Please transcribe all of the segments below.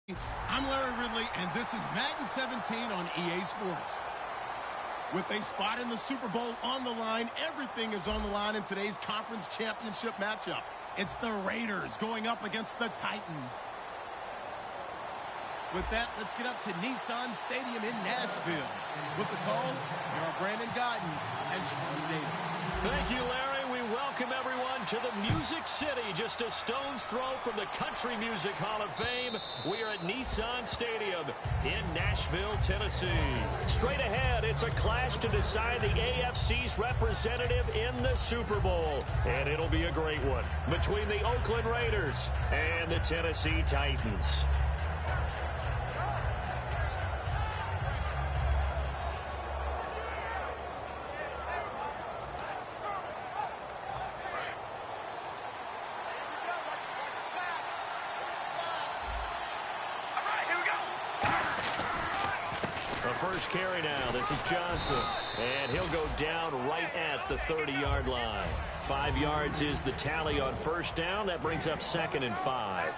I'm Larry Ridley, and this is Madden 17 on EA Sports. With a spot in the Super Bowl on the line, everything is on the line in today's conference championship matchup. It's the Raiders going up against the Titans. With that, let's get up to Nissan Stadium in Nashville. With the call, here are Brandon Godden and Charlie Davis. Thank you, Larry. We welcome everyone to the Music City, just a stone's throw from the Country Music Hall of Fame. We are at Nissan Stadium in Nashville, Tennessee. Straight ahead, it's a clash to decide the AFC's representative in the Super Bowl. And it'll be a great one between the Oakland Raiders and the Tennessee Titans. First carry now. This is Johnson. And he'll go down right at the 30-yard line. 5 yards is the tally on first down. That brings up 2nd and 5.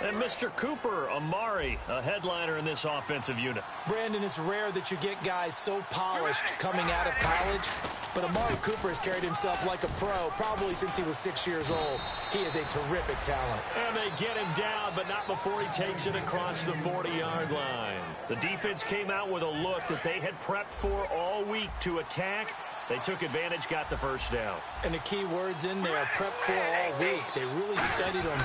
And Mr. Cooper Amari, a headliner in this offensive unit. Brandon, it's rare that you get guys so polished coming out of college. But Amari Cooper has carried himself like a pro probably since he was 6 years old. He is a terrific talent. And they get him down, but not before he takes it across the 40-yard line. The defense came out with a look that they had prepped for all week to attack. They took advantage, got the first down. And the key words in there, prepped for all week. They really studied them,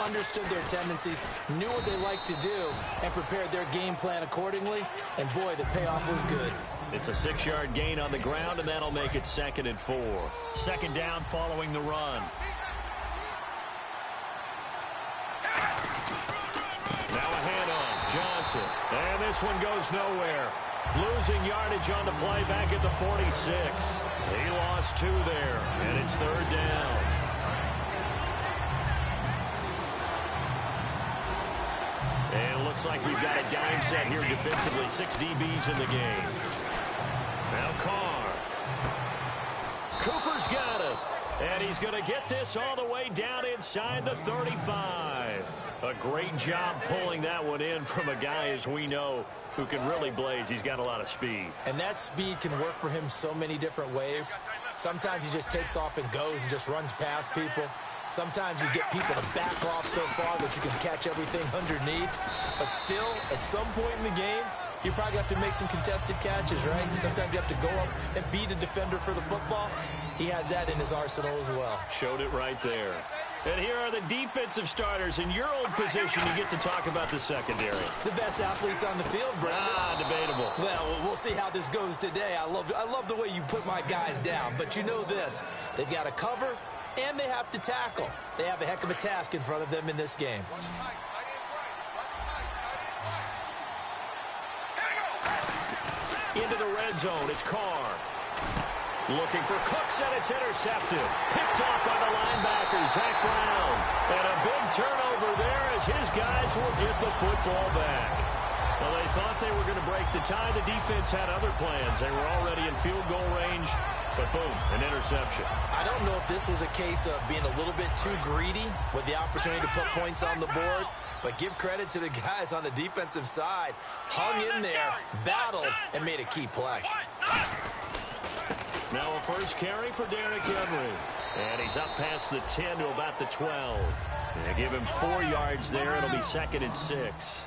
understood their tendencies, knew what they liked to do, and prepared their game plan accordingly. And boy, the payoff was good. It's a 6-yard gain on the ground, and that'll make it 2nd and 4. 2nd down following the run. Now a handoff, Johnson. And this one goes nowhere. Losing yardage on the play back at the 46. He lost 2 there, and it's 3rd down. And it looks like we've got a dime set here defensively. 6 DBs in the game. Now Carr. Cooper's got it. And he's going to get this all the way down inside the 35. A great job pulling that one in from a guy, as we know, who can really blaze. He's got a lot of speed. And that speed can work for him so many different ways. Sometimes he just takes off and goes and just runs past people. Sometimes you get people to back off so far that you can catch everything underneath. But still, at some point in the game, you probably have to make some contested catches, right? Sometimes you have to go up and beat a defender for the football. He has that in his arsenal as well. Showed it right there. And here are the defensive starters. In your old position, you get to talk about the secondary. The best athletes on the field, Brandon. Debatable. Well, we'll see how this goes today. I love the way you put my guys down. But you know this. They've got to cover, and they have to tackle. They have a heck of a task in front of them in this game. Into the red zone, it's Carr. Looking for Cooks, and it's intercepted. Picked off by the linebacker, Zach Brown. And a big turnover there as his guys will get the football back. Well, they thought they were going to break the tie. The defense had other plans. They were already in field goal range, but boom, an interception. I don't know if this was a case of being a little bit too greedy with the opportunity to put points on the board, but give credit to the guys on the defensive side. Hung in there, battled, and made a key play. Now a first carry for Derrick Henry. And he's up past the 10 to about the 12. They give him 4 yards there. It'll be 2nd and 6.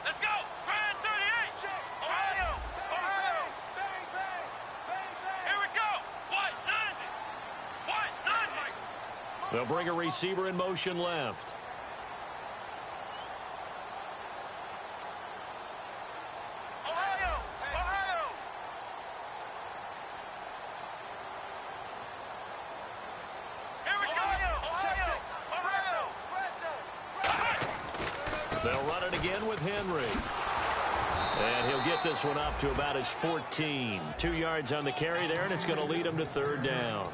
Let's go! Grand 38! Ohio! Ohio! Bang, bang! Bang, bang! Here we go! What? None! What? None! They'll bring a receiver in motion left. They'll run it again with Henry. And he'll get this one up to about his 14. 2 yards on the carry there, and it's going to lead him to 3rd down.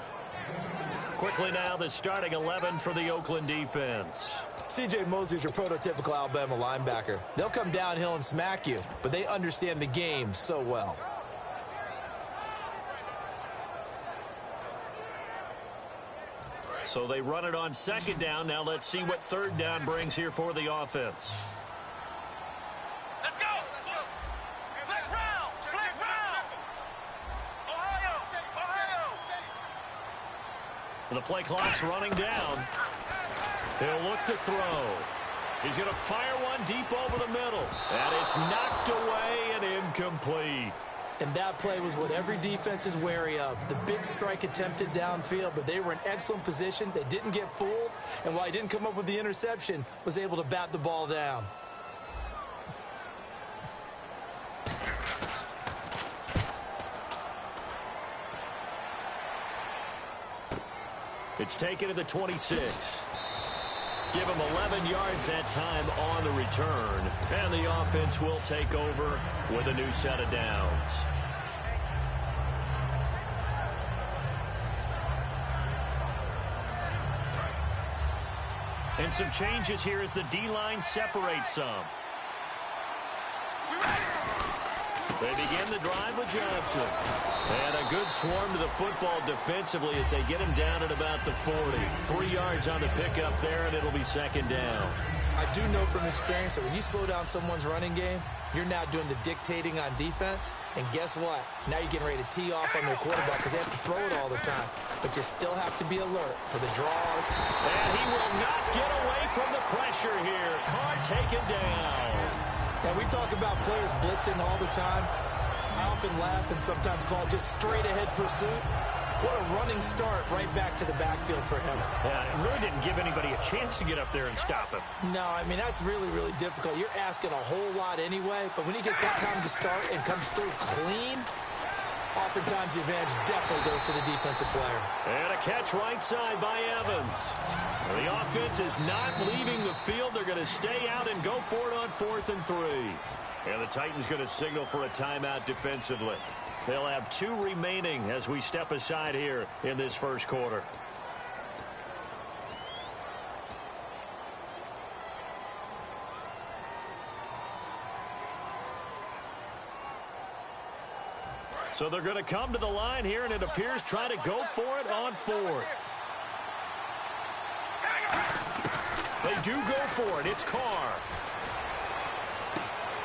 Quickly now, the starting 11 for the Oakland defense. C.J. Mosley's your prototypical Alabama linebacker. They'll come downhill and smack you, but they understand the game so well. So they run it on second down. Now let's see what third down brings here for the offense. Let's go. Flex round. Flex round. Ohio. The play clock's running down. He'll look to throw. He's going to fire one deep over the middle. And it's knocked away and incomplete. And that play was what every defense is wary of. The big strike attempted downfield, but they were in excellent position. They didn't get fooled. And while he didn't come up with the interception, was able to bat the ball down. It's taken to the 26. Give him 11 yards that time on the return. And the offense will take over with a new set of downs. And some changes here as the D-line separates some. They begin the drive with Johnson. And a good swarm to the football defensively as they get him down at about the 40. 3 yards on the pickup there, and it'll be second down. I do know from experience that when you slow down someone's running game, you're now doing the dictating on defense. And guess what? Now you're getting ready to tee off on their quarterback because they have to throw it all the time. But you still have to be alert for the draws. And he will not get away from the pressure here. Carr taken down. Now, we talk about players blitzing all the time. I often laugh and sometimes call it just straight-ahead pursuit. What a running start right back to the backfield for him. Yeah, it really didn't give anybody a chance to get up there and stop him. No, I mean, that's really, really difficult. You're asking a whole lot anyway, but when he gets that time to start and comes through clean, oftentimes the advantage definitely goes to the defensive player. And a catch right side by Evans. The offense is not leaving the field. They're going to stay out and go for it on 4th and 3. And the Titans going to signal for a timeout defensively. They'll have 2 remaining as we step aside here in this first quarter. So they're going to come to the line here, and it appears trying to go for it on 4th. They do go for it. It's Carr.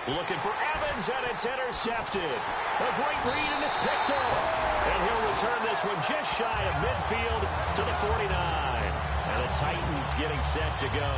Looking for Evans, and it's intercepted. A great read, and it's picked off. And he'll return this one just shy of midfield to the 49. And the Titans getting set to go.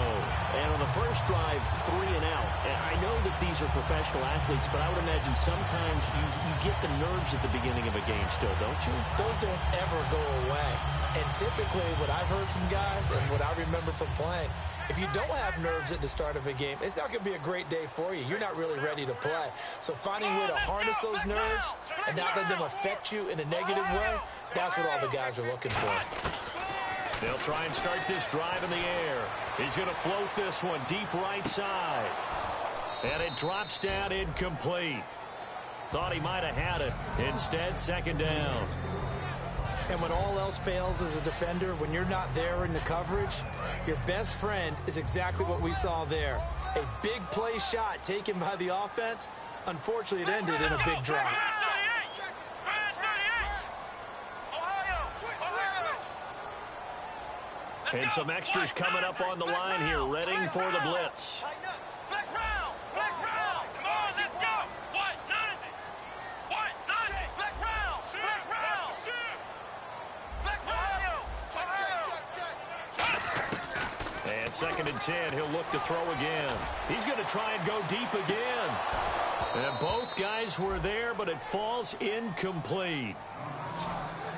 And on the first drive, 3 and out. And I know that these are professional athletes, but I would imagine sometimes you get the nerves at the beginning of a game still, don't you? Those don't ever go away. And typically what I've heard from guys and what I remember from playing, if you don't have nerves at the start of a game, it's not going to be a great day for you. You're not really ready to play. So finding a way to harness those nerves and not let them affect you in a negative way, that's what all the guys are looking for. They'll try and start this drive in the air. He's going to float this one deep right side. And it drops down incomplete. Thought he might have had it. Instead, second down. And when all else fails as a defender, when you're not there in the coverage, your best friend is exactly what we saw there. A big play shot taken by the offense. Unfortunately, it ended in a big drop. And some extras coming up on the line here, readying for the blitz. Flex round. Flex round. Come on, let's go. What? Nothing. What? Nothing. Flex round. Flex round. Flex Ohio. And 2nd and 10, he'll look to throw again. He's going to try and go deep again. And both guys were there, but it falls incomplete.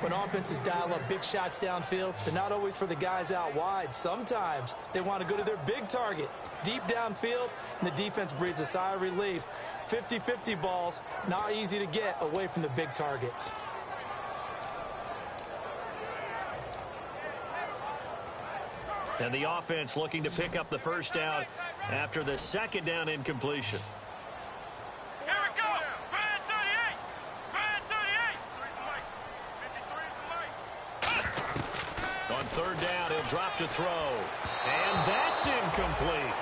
When offenses dial up big shots downfield, they're not always for the guys out wide. Sometimes they want to go to their big target, deep downfield, and the defense breathes a sigh of relief. 50-50 balls, not easy to get away from the big targets. And the offense looking to pick up the first down after the second down incompletion. Here we go. Brand 38. Brand 38. On 3rd down, he'll drop to throw. And that's incomplete.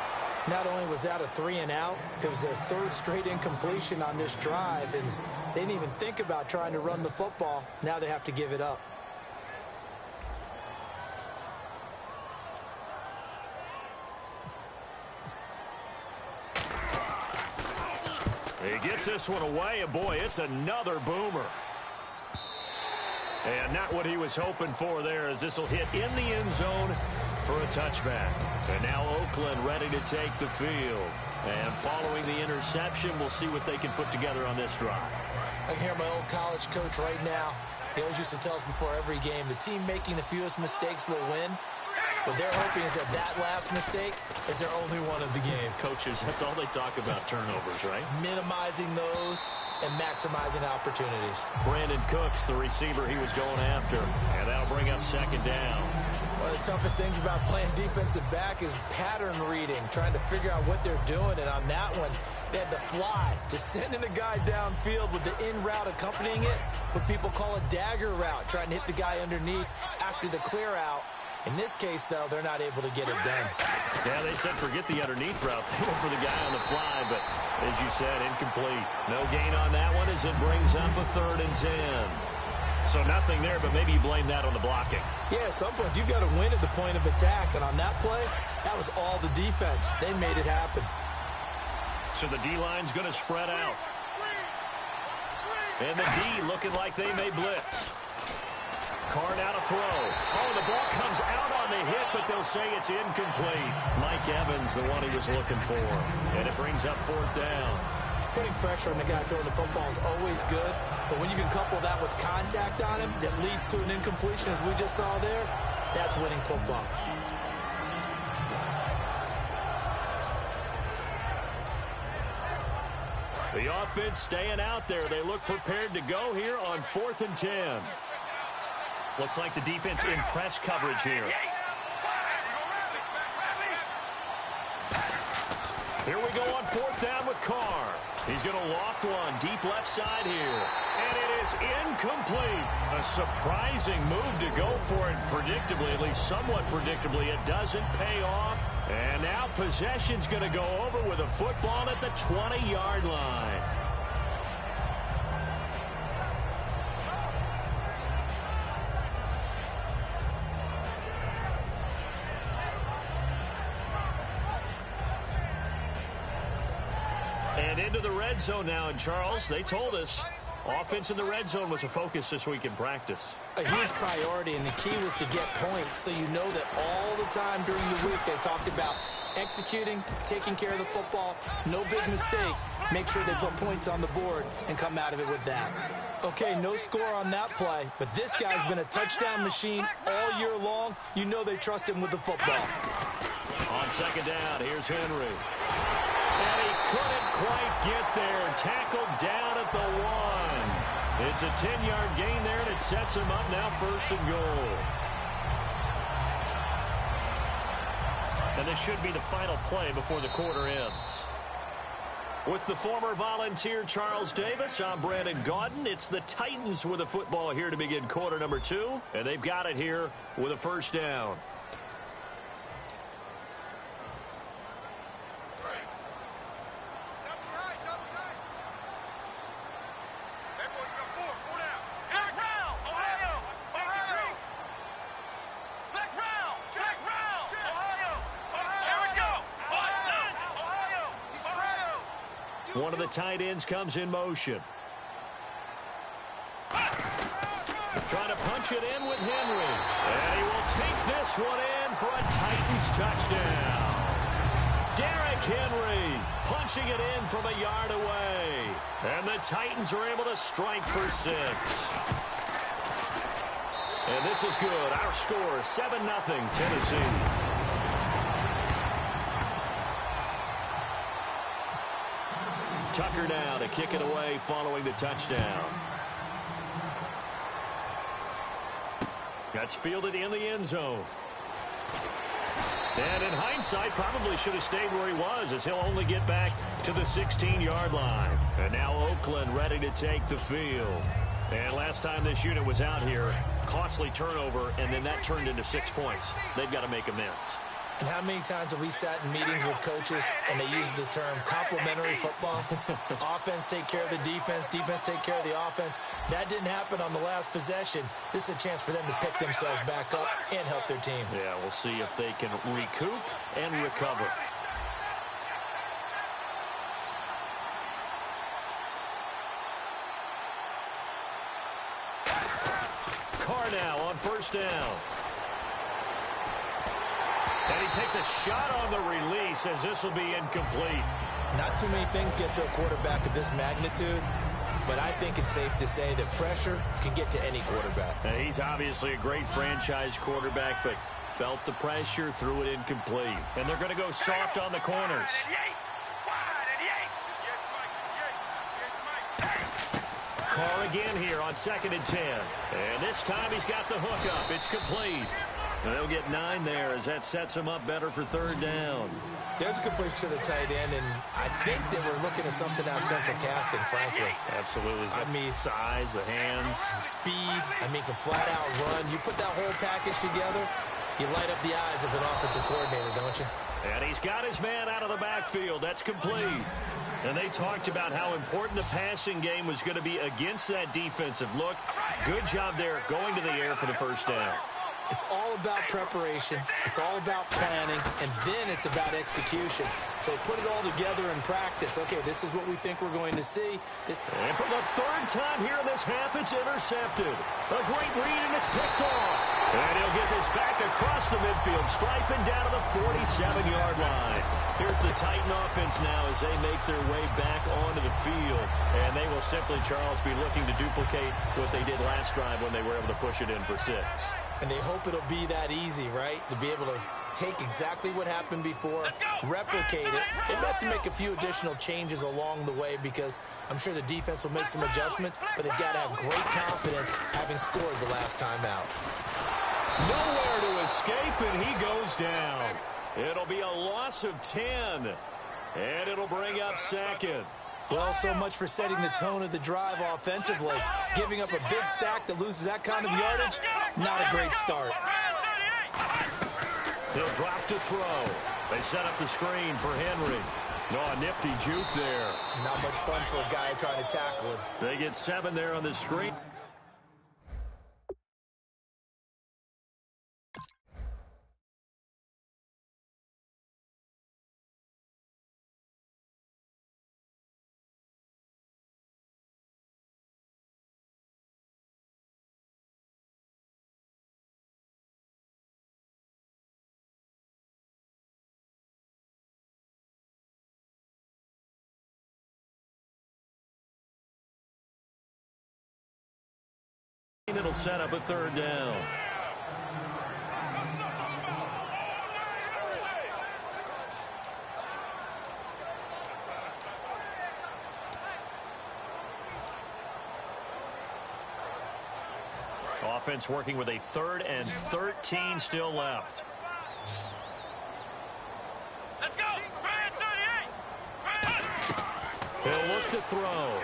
Not only was that a 3 and out, it was their 3rd straight incompletion on this drive, and they didn't even think about trying to run the football. Now they have to give it up. He gets this one away, and boy, it's another boomer. And not what he was hoping for there, as this will hit in the end zone for a touchback. And now Oakland ready to take the field. And following the interception, we'll see what they can put together on this drive. I can hear my old college coach right now. He always used to tell us before every game, the team making the fewest mistakes will win. What they're hoping is that last mistake is their only one of the game. Coaches, that's all they talk about, turnovers, right? Minimizing those and maximizing opportunities. Brandon Cooks, the receiver he was going after, and that'll bring up second down. One of the toughest things about playing defensive back is pattern reading, trying to figure out what they're doing. And on that one, they had the fly, just sending a guy downfield with the in route accompanying it, what people call a dagger route, trying to hit the guy underneath after the clear out. In this case, though, they're not able to get it done. Yeah, they said forget the underneath route. They went for the guy on the fly, but as you said, incomplete. No gain on that one as it brings up a 3rd and 10. So nothing there, but maybe you blame that on the blocking. Yeah, at some point, you've got to win at the point of attack. And on that play, that was all the defense. They made it happen. So the D-line's going to spread out. And the D looking like they may blitz. Carr now to throw. Oh, the ball comes out on the hit, but they'll say it's incomplete. Mike Evans, the one he was looking for. And it brings up 4th down. Putting pressure on the guy throwing the football is always good, but when you can couple that with contact on him that leads to an incompletion, as we just saw there, that's winning football. The offense staying out there. They look prepared to go here on 4th and 10. Looks like the defense in press coverage here. Here we go on 4th down with Carr. He's going to loft one deep left side here. And it is incomplete. A surprising move to go for it predictably, at least somewhat predictably. It doesn't pay off. And now possession's going to go over with a football at the 20-yard line. And into the red zone now, and Charles, they told us offense in the red zone was a focus this week in practice. A huge priority, and the key was to get points, so you know that all the time during the week they talked about executing, taking care of the football, no big mistakes, make sure they put points on the board and come out of it with that. Okay, no score on that play, but this guy's been a touchdown machine all year long. You know they trust him with the football. On second down, here's Henry. And he couldn't quite get there. Tackled down at the 1. It's a 10-yard gain there, and it sets him up now 1st and goal. And this should be the final play before the quarter ends. With the former Volunteer Charles Davis, I'm Brandon Gaudin. It's the Titans with a football here to begin quarter number 2, and they've got it here with a 1st down. One of the tight ends comes in motion. Trying to punch it in with Henry. And he will take this one in for a Titans touchdown. Derrick Henry punching it in from a yard away. And the Titans are able to strike for 6. And this is good. Our score is 7-0 Tennessee. Tucker now to kick it away following the touchdown. That's fielded in the end zone. And in hindsight, probably should have stayed where he was, as he'll only get back to the 16-yard line. And now Oakland ready to take the field. And last time this unit was out here, costly turnover, and then that turned into 6 points. They've got to make amends. And how many times have we sat in meetings with coaches and they use the term complementary football? Offense take care of the defense, defense take care of the offense. That didn't happen on the last possession. This is a chance for them to pick themselves back up and help their team. Yeah, we'll see if they can recoup and recover. Carr now on first down. And he takes a shot on the release as this will be incomplete. Not too many things get to a quarterback of this magnitude, but I think it's safe to say that pressure can get to any quarterback. And he's obviously a great franchise quarterback, but felt the pressure, threw it incomplete. And they're going to go soft on the corners. Carr again here on 2nd and 10. And this time he's got the hook up. It's complete. And they'll get 9 there as that sets him up better for 3rd down. There's a completion to the tight end, and I think they were looking at something out central casting, frankly. Absolutely. I mean, size, the hands. Speed. I mean, can flat out run. You put that whole package together, you light up the eyes of an offensive coordinator, don't you? And he's got his man out of the backfield. That's complete. And they talked about how important the passing game was going to be against that defensive look. Good job there going to the air for the first down. It's all about preparation. It's all about planning, and then it's about execution. So they put it all together in practice. Okay, this is what we think we're going to see. And for the 3rd time here in this half, it's intercepted. A great read, and it's picked off. And he'll get this back across the midfield, striping down to the 47-yard line. Here's the Titan offense now as they make their way back onto the field. And they will simply, Charles, be looking to duplicate what they did last drive when they were able to push it in for 6. And they hope it'll be that easy, right? To be able to take exactly what happened before, replicate it. They may have to make a few additional changes along the way because I'm sure the defense will make some adjustments, but they've got to have great confidence having scored the last time out. Nowhere to escape, and he goes down. It'll be a loss of 10, and it'll bring up 2nd. Well, so much for setting the tone of the drive offensively. Giving up a big sack that loses that kind of yardage, not a great start. He'll drop to throw. They set up the screen for Henry. Oh, a nifty juke there. Not much fun for a guy trying to tackle him. They get 7 there on the screen. It'll set up a 3rd down. Offense working with a 3rd and 13 still left. Let's go! He'll look to throw.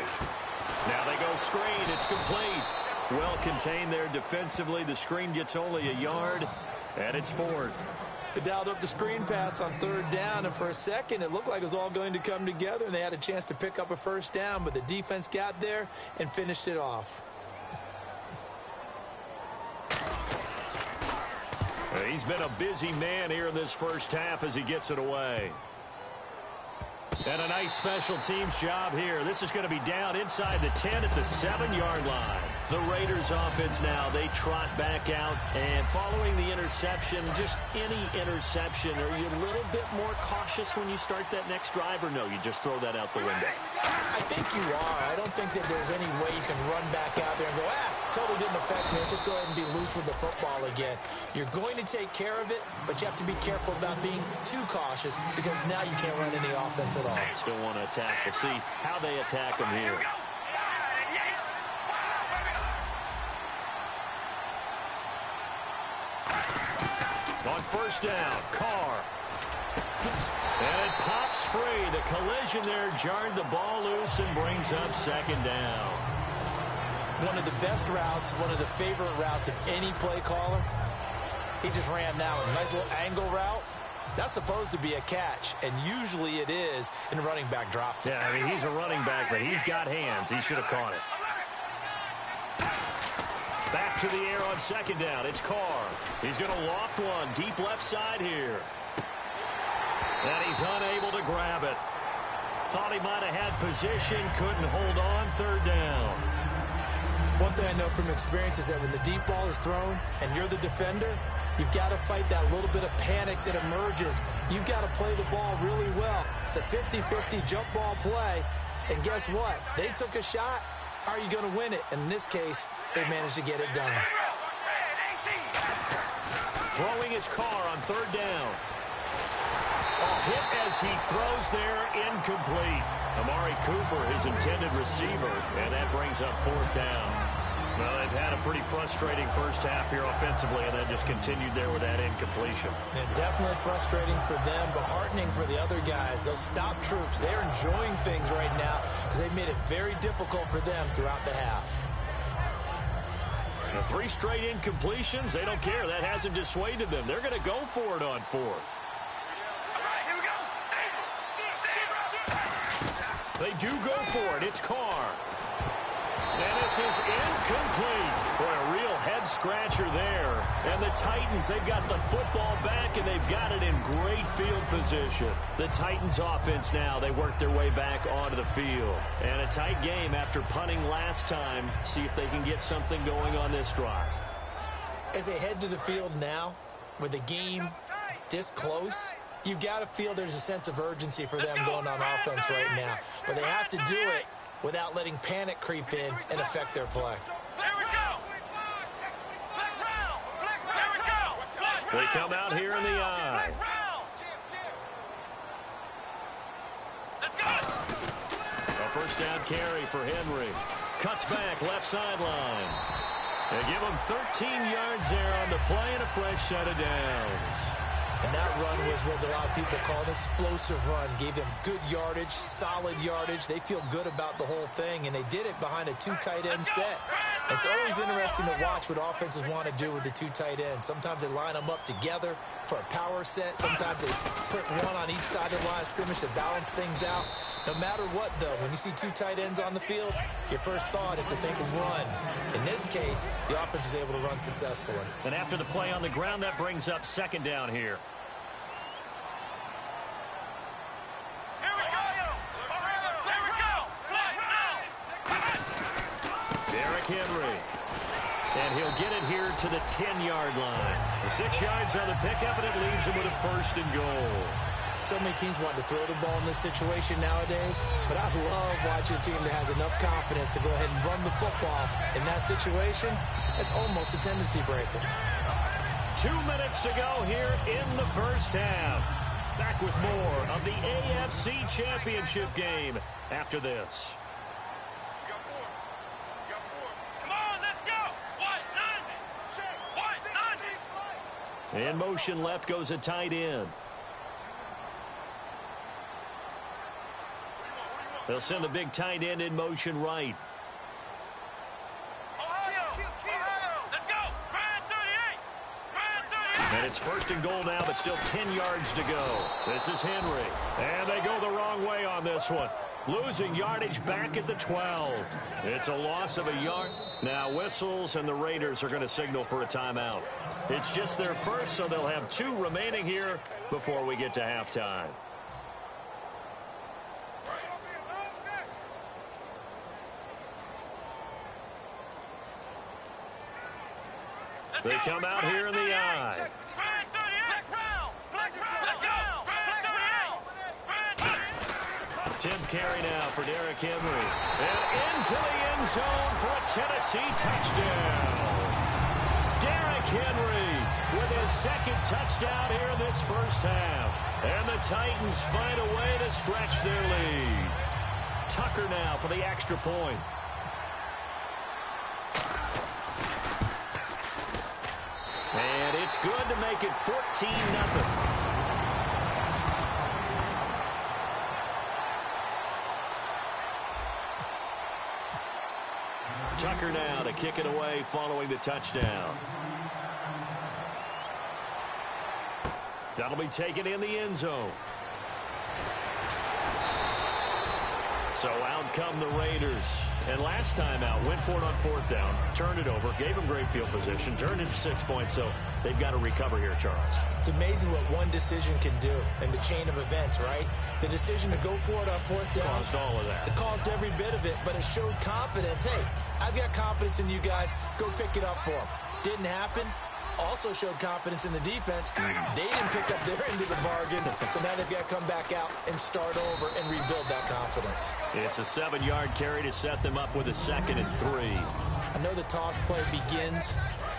Now they go screen. It's complete. Well contained there defensively. The screen gets only a yard, and it's 4th. They dialed up the screen pass on 3rd down, and for a second it looked like it was all going to come together, and they had a chance to pick up a first down, but the defense got there and finished it off. He's been a busy man here in this first half as he gets it away. And a nice special teams job here. This is going to be down inside the 10 at the 7-yard line. The Raiders offense now, they trot back out. And following the interception, just any interception, are you a little bit more cautious when you start that next drive, or no, you just throw that out the window? I think you are. I don't think that there's any way you can run back out there and go, totally didn't affect me. Let's just go ahead and be loose with the football again. You're going to take care of it, but you have to be careful about being too cautious because now you can't run any offense at all. Still want to attack. We'll see how they attack them here. On first down, Carr. And it pops free. The collision there jarred the ball loose and brings up 2nd down. One of the best routes, one of the favorite routes of any play caller. He just ran that one. Nice little angle route. That's supposed to be a catch, and usually it is, and the running back dropped it. Yeah, I mean, he's a running back, but he's got hands. He should have caught it. Back to the air on 2nd down. It's Carr. He's going to loft one deep left side here. And he's unable to grab it. Thought he might have had position, couldn't hold on. 3rd down. One thing I know from experience is that when the deep ball is thrown and you're the defender, you've got to fight that little bit of panic that emerges. You've got to play the ball really well. It's a 50-50 jump ball play. And guess what? They took a shot. How are you going to win it? And in this case, they managed to get it done. Throwing his car on third down. Hit as he throws there, incomplete. Amari Cooper, his intended receiver, and that brings up fourth down. Well, they've had a pretty frustrating first half here offensively, and then just continued there with that incompletion. And definitely frustrating for them, but heartening for the other guys. Those stop troops, they're enjoying things right now because they've made it very difficult for them throughout the half. The 3 straight incompletions, they don't care. That hasn't dissuaded them. They're going to go for it on fourth. They do go for it. It's Carr. And this is incomplete. Boy, a real head-scratcher there. And the Titans, they've got the football back, and they've got it in great field position. The Titans offense now, they work their way back onto the field. And a tight game after punting last time. See if they can get something going on this drive. As they head to the field now, with the game this close, you've got to feel there's a sense of urgency for them going on offense right now. But they have to do it without letting panic creep in and affect their play. They come out here in the eye. A first down carry for Henry. Cuts back, left sideline. They give him 13 yards there on the play and a fresh set of downs. And that run was what a lot of people call an explosive run. Gave them good yardage, solid yardage. They feel good about the whole thing, and they did it behind a 2 tight end set. It's always interesting to watch what offenses want to do with the 2 tight ends. Sometimes they line them up together for a power set. Sometimes they put one on each side of the line of scrimmage to balance things out. No matter what, though, when you see 2 tight ends on the field, your first thought is to think of run. In this case, the offense was able to run successfully. And after the play on the ground, that brings up second down here. Henry. And he'll get it here to the 10-yard line. The 6 yards on the pickup, and it leaves him with a first and goal. So many teams want to throw the ball in this situation nowadays, but I love watching a team that has enough confidence to go ahead and run the football. In that situation, it's almost a tendency breaker. 2 minutes to go here in the first half. Back with more of the AFC Championship game after this. In motion left goes a tight end. They'll send the big tight end in motion right. And it's first and goal now, but still 10 yards to go. This is Henry. And they go the wrong way on this one. Losing yardage back at the 12. It's a loss of a yard. Now whistles, and the Raiders are going to signal for a timeout. It's just their first, so they'll have 2 remaining here before we get to halftime. They come out here in the eye. Tim carry now for Derrick Henry. And into the end zone for a Tennessee touchdown. Derrick Henry with his second touchdown here in this first half. And the Titans find a way to stretch their lead. Tucker now for the extra point. And it's good to make it 14-0. Tucker now to kick it away following the touchdown. That'll be taken in the end zone. So out come the Raiders. And last time out, went for it on 4th down, turned it over, gave them great field position, turned into 6 points, so they've got to recover here, Charles. It's amazing what one decision can do in the chain of events, right? The decision to go for it on 4th down. Caused all of that. It caused every bit of it, but it showed confidence. Hey, I've got confidence in you guys. Go pick it up for them. Didn't happen. Also showed confidence in the defense. They didn't pick up their end of the bargain, so now they've got to come back out and start over and rebuild that confidence. It's a 7-yard carry to set them up with a 2nd and 3. I know the toss play begins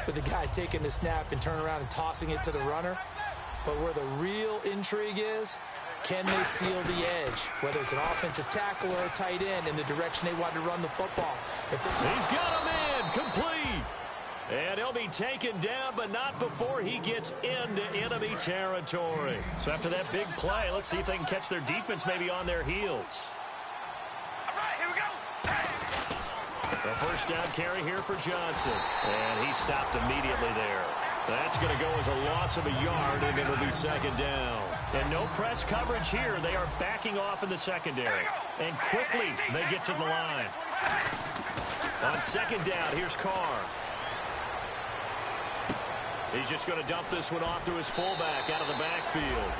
with the guy taking the snap and turning around and tossing it to the runner, but where the real intrigue is, can they seal the edge, whether it's an offensive tackle or a tight end in the direction they want to run the football. He's got him in, complete. And he'll be taken down, but not before he gets into enemy territory. So after that big play, let's see if they can catch their defense maybe on their heels. All right, here we go. A 1st down carry here for Johnson. And he stopped immediately there. That's going to go as a loss of a yard, and it'll be 2nd down. And no press coverage here. They are backing off in the secondary. And quickly, they get to the line. On 2nd down, here's Carr. He's just going to dump this one off to his fullback out of the backfield.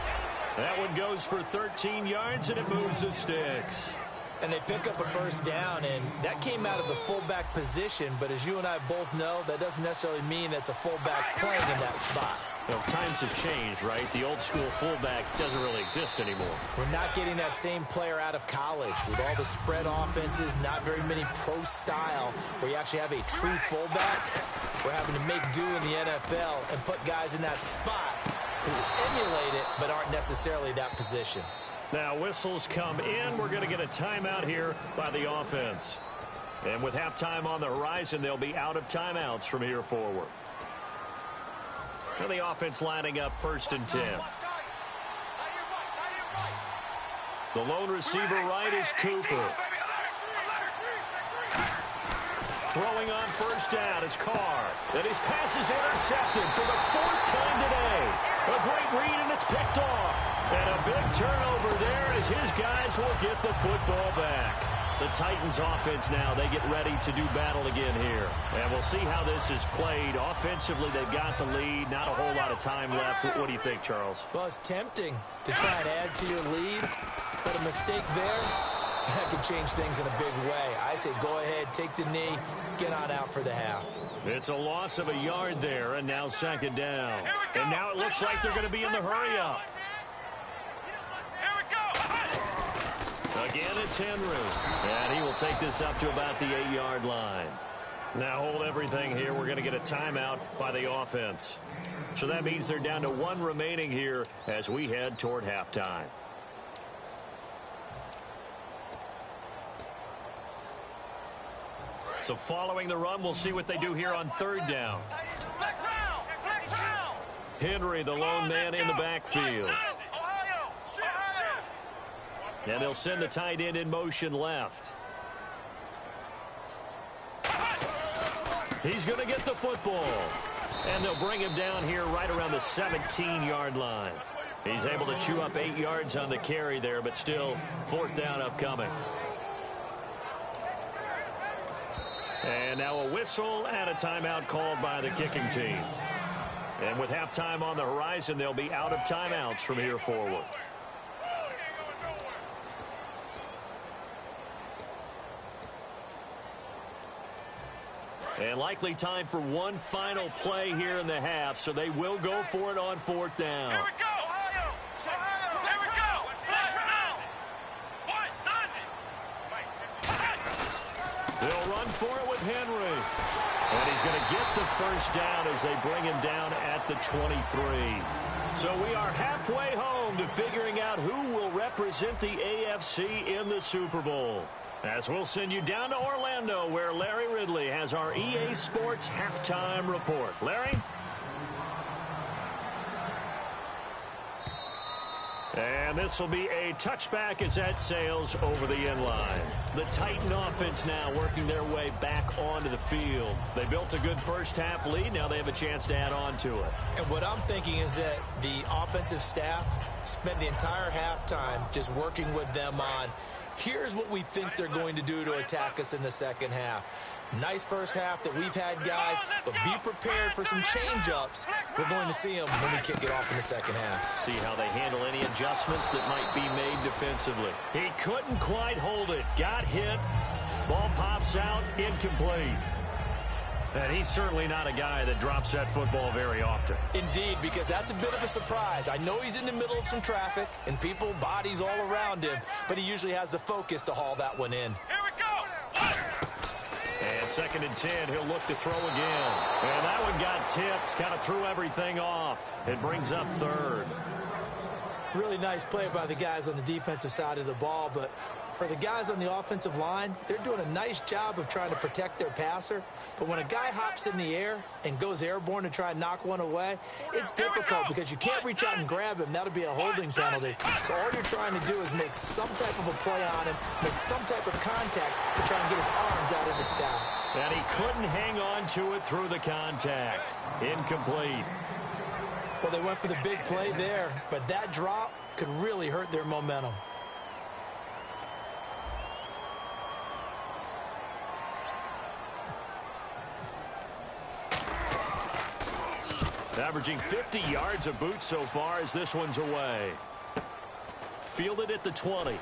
That one goes for 13 yards, and it moves the sticks. And they pick up a 1st down, and that came out of the fullback position. But as you and I both know, that doesn't necessarily mean that's a fullback playing in that spot. Well, times have changed, right? The old school fullback doesn't really exist anymore. We're not getting that same player out of college with all the spread offenses, not very many pro style where you actually have a true fullback. We're having to make do in the NFL and put guys in that spot who emulate it but aren't necessarily that position. Now whistles come in. We're going to get a timeout here by the offense. And with halftime on the horizon, they'll be out of timeouts from here forward. And the offense lining up 1st and 10. The lone receiver right is Cooper. Throwing on 1st down is Carr. And his pass is intercepted for the 4th time today. A great read, and it's picked off. And a big turnover there as his guys will get the football back. The Titans offense now, they get ready to do battle again here. And we'll see how this is played. Offensively, they've got the lead. Not a whole lot of time left. What do you think, Charles? Well, it's tempting to try and add to your lead, but a mistake there, that could change things in a big way. I say go ahead, take the knee, get on out for the half. It's a loss of a yard there, and now 2nd down. And now it looks like they're going to be in the hurry-up. Again, it's Henry. And he will take this up to about the 8-yard line. Now hold everything here. We're going to get a timeout by the offense. So that means they're down to 1 remaining here as we head toward halftime. So following the run, we'll see what they do here on 3rd down. Henry, the lone man in the backfield. And they'll send the tight end in motion left. He's going to get the football. And they'll bring him down here right around the 17-yard line. He's able to chew up 8 yards on the carry there, but still 4th down upcoming. And now a whistle and a timeout called by the kicking team. And with halftime on the horizon, they'll be out of timeouts from here forward. And likely time for one final play here in the half, so they will go for it on 4th down. Here we go, Ohio! Here we go! They'll run for it with Henry. And he's going to get the 1st down as they bring him down at the 23. So we are halfway home to figuring out who will represent the AFC in the Super Bowl. As we'll send you down to Orlando, where Larry Ridley has our EA Sports halftime report. Larry? And this will be a touchback as that sails over the end line. The Titan offense now working their way back onto the field. They built a good 1st half lead. Now they have a chance to add on to it. And what I'm thinking is that the offensive staff spent the entire halftime just working with them on Here's what we think they're going to do to attack us in the second half. Nice first half that we've had, guys, but be prepared for some change-ups. We're going to see them when we kick it off in the second half. See how they handle any adjustments that might be made defensively. He couldn't quite hold it. Got hit. Ball pops out, incomplete. And he's certainly not a guy that drops that football very often. Indeed, because that's a bit of a surprise. I know he's in the middle of some traffic and people, bodies all around him, but he usually has the focus to haul that one in. Here we go. And 2nd and 10, he'll look to throw again. And that one got tipped, kind of threw everything off. It brings up 3rd. Really nice play by the guys on the defensive side of the ball, but for the guys on the offensive line, they're doing a nice job of trying to protect their passer. But when a guy hops in the air and goes airborne to try and knock one away, it's difficult because you can't reach out and grab him. That'll be a holding penalty. So all you're trying to do is make some type of a play on him, make some type of contact to try and get his arms out of the sky. And he couldn't hang on to it through the contact. Incomplete. Well, they went for the big play there, but that drop could really hurt their momentum. Averaging 50 yards a boot so far as this one's away. Fielded at the 20.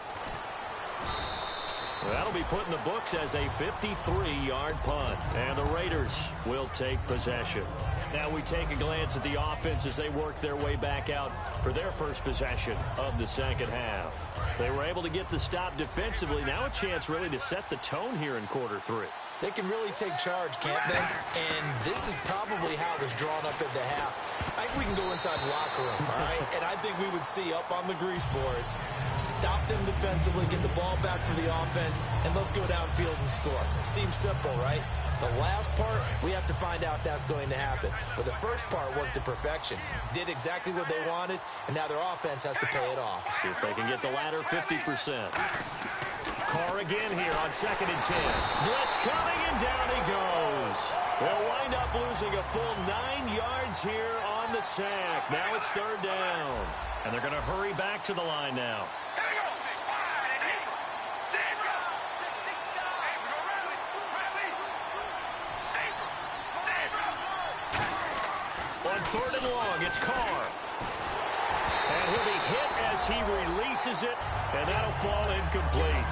That'll be put in the books as a 53-yard punt. And the Raiders will take possession. Now we take a glance at the offense as they work their way back out for their first possession of the second half. They were able to get the stop defensively. Now a chance really to set the tone here in quarter 3. They can really take charge, can't they? And this is probably how it was drawn up at the half. I think we can go inside the locker room, all right? And I think we would see up on the grease boards, stop them defensively, get the ball back for the offense, and let's go downfield and score. Seems simple, right? The last part, we have to find out if that's going to happen. But the first part worked to perfection. Did exactly what they wanted, and now their offense has to pay it off. See if they can get the latter 50%. Carr again here on 2nd and 10. Blitz coming, and down he goes. They'll wind up losing a full 9 yards here on the sack. Now it's 3rd down. And they're going to hurry back to the line now. On 3rd and long, it's Carr. And he'll be hit as he releases it, and that'll fall incomplete.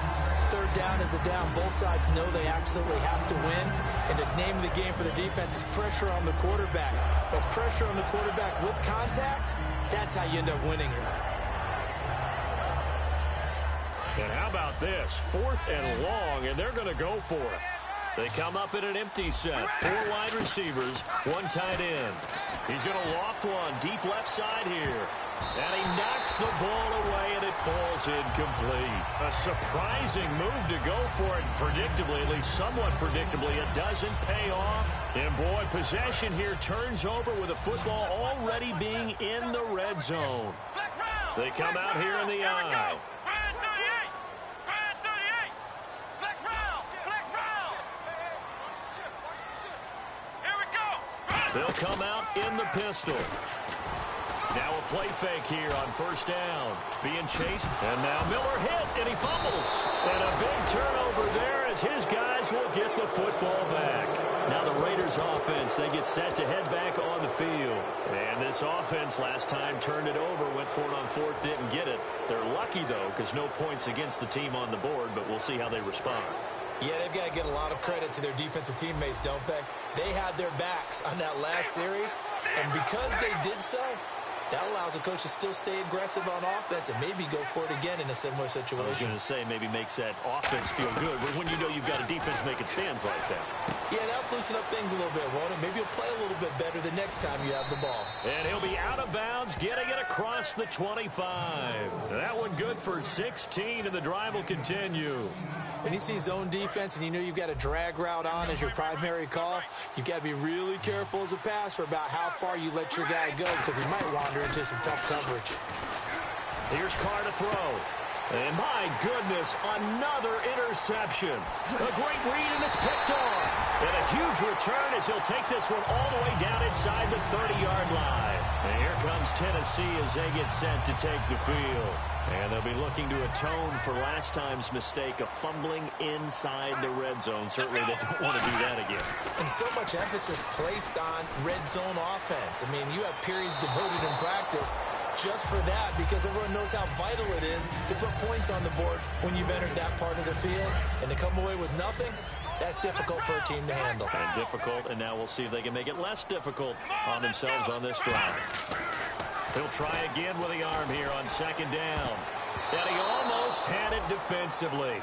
3rd down is the down. Both sides know they absolutely have to win. And the name of the game for the defense is pressure on the quarterback. But pressure on the quarterback with contact, that's how you end up winning it. And how about this? 4th and long, and they're going to go for it. They come up in an empty set. 4 wide receivers, 1 tight end. He's going to loft one deep left side here. And he knocks the ball away, and it falls incomplete. A surprising move to go for it. Predictably, at least somewhat predictably, it doesn't pay off. And boy, possession here turns over with the football already being in the red zone. They come out here in the eye. They'll come out in the pistol. Now a play fake here on 1st down. Being chased. And now Miller hit, and he fumbles. And a big turnover there as his guys will get the football back. Now the Raiders offense, they get set to head back on the field. And this offense last time turned it over, went for it on 4th, didn't get it. They're lucky, though, because no points against the team on the board, but we'll see how they respond. Yeah, they've got to get a lot of credit to their defensive teammates, don't they? They had their backs on that last series, and because they did so, that allows the coach to still stay aggressive on offense and maybe go for it again in a similar situation. I was going to say maybe makes that offense feel good, but when you know you've got a defense making stands like that. Yeah, that'll loosen up things a little bit, won't it? Maybe you'll play a little bit better the next time you have the ball. And he'll be out of bounds, getting it across the 25. That one good for 16, and the drive will continue. When you see zone defense and you know you've got a drag route on as your primary call, you've got to be really careful as a passer about how far you let your guy go because he might wander into some tough coverage. Here's Carr to throw. And my goodness, another interception. A great read, and it's picked off. And a huge return as he'll take this one all the way down inside the 30-yard line. And here comes Tennessee as they get set to take the field. And they'll be looking to atone for last time's mistake of fumbling inside the red zone. Certainly they don't want to do that again. And so much emphasis placed on red zone offense. I mean, you have periods devoted in practice just for that because everyone knows how vital it is to put points on the board when you've entered that part of the field. And to come away with nothing, that's difficult for a team to handle. And difficult, and now we'll see if they can make it less difficult on themselves on this drive. He'll try again with the arm here on second down. And he almost had it defensively.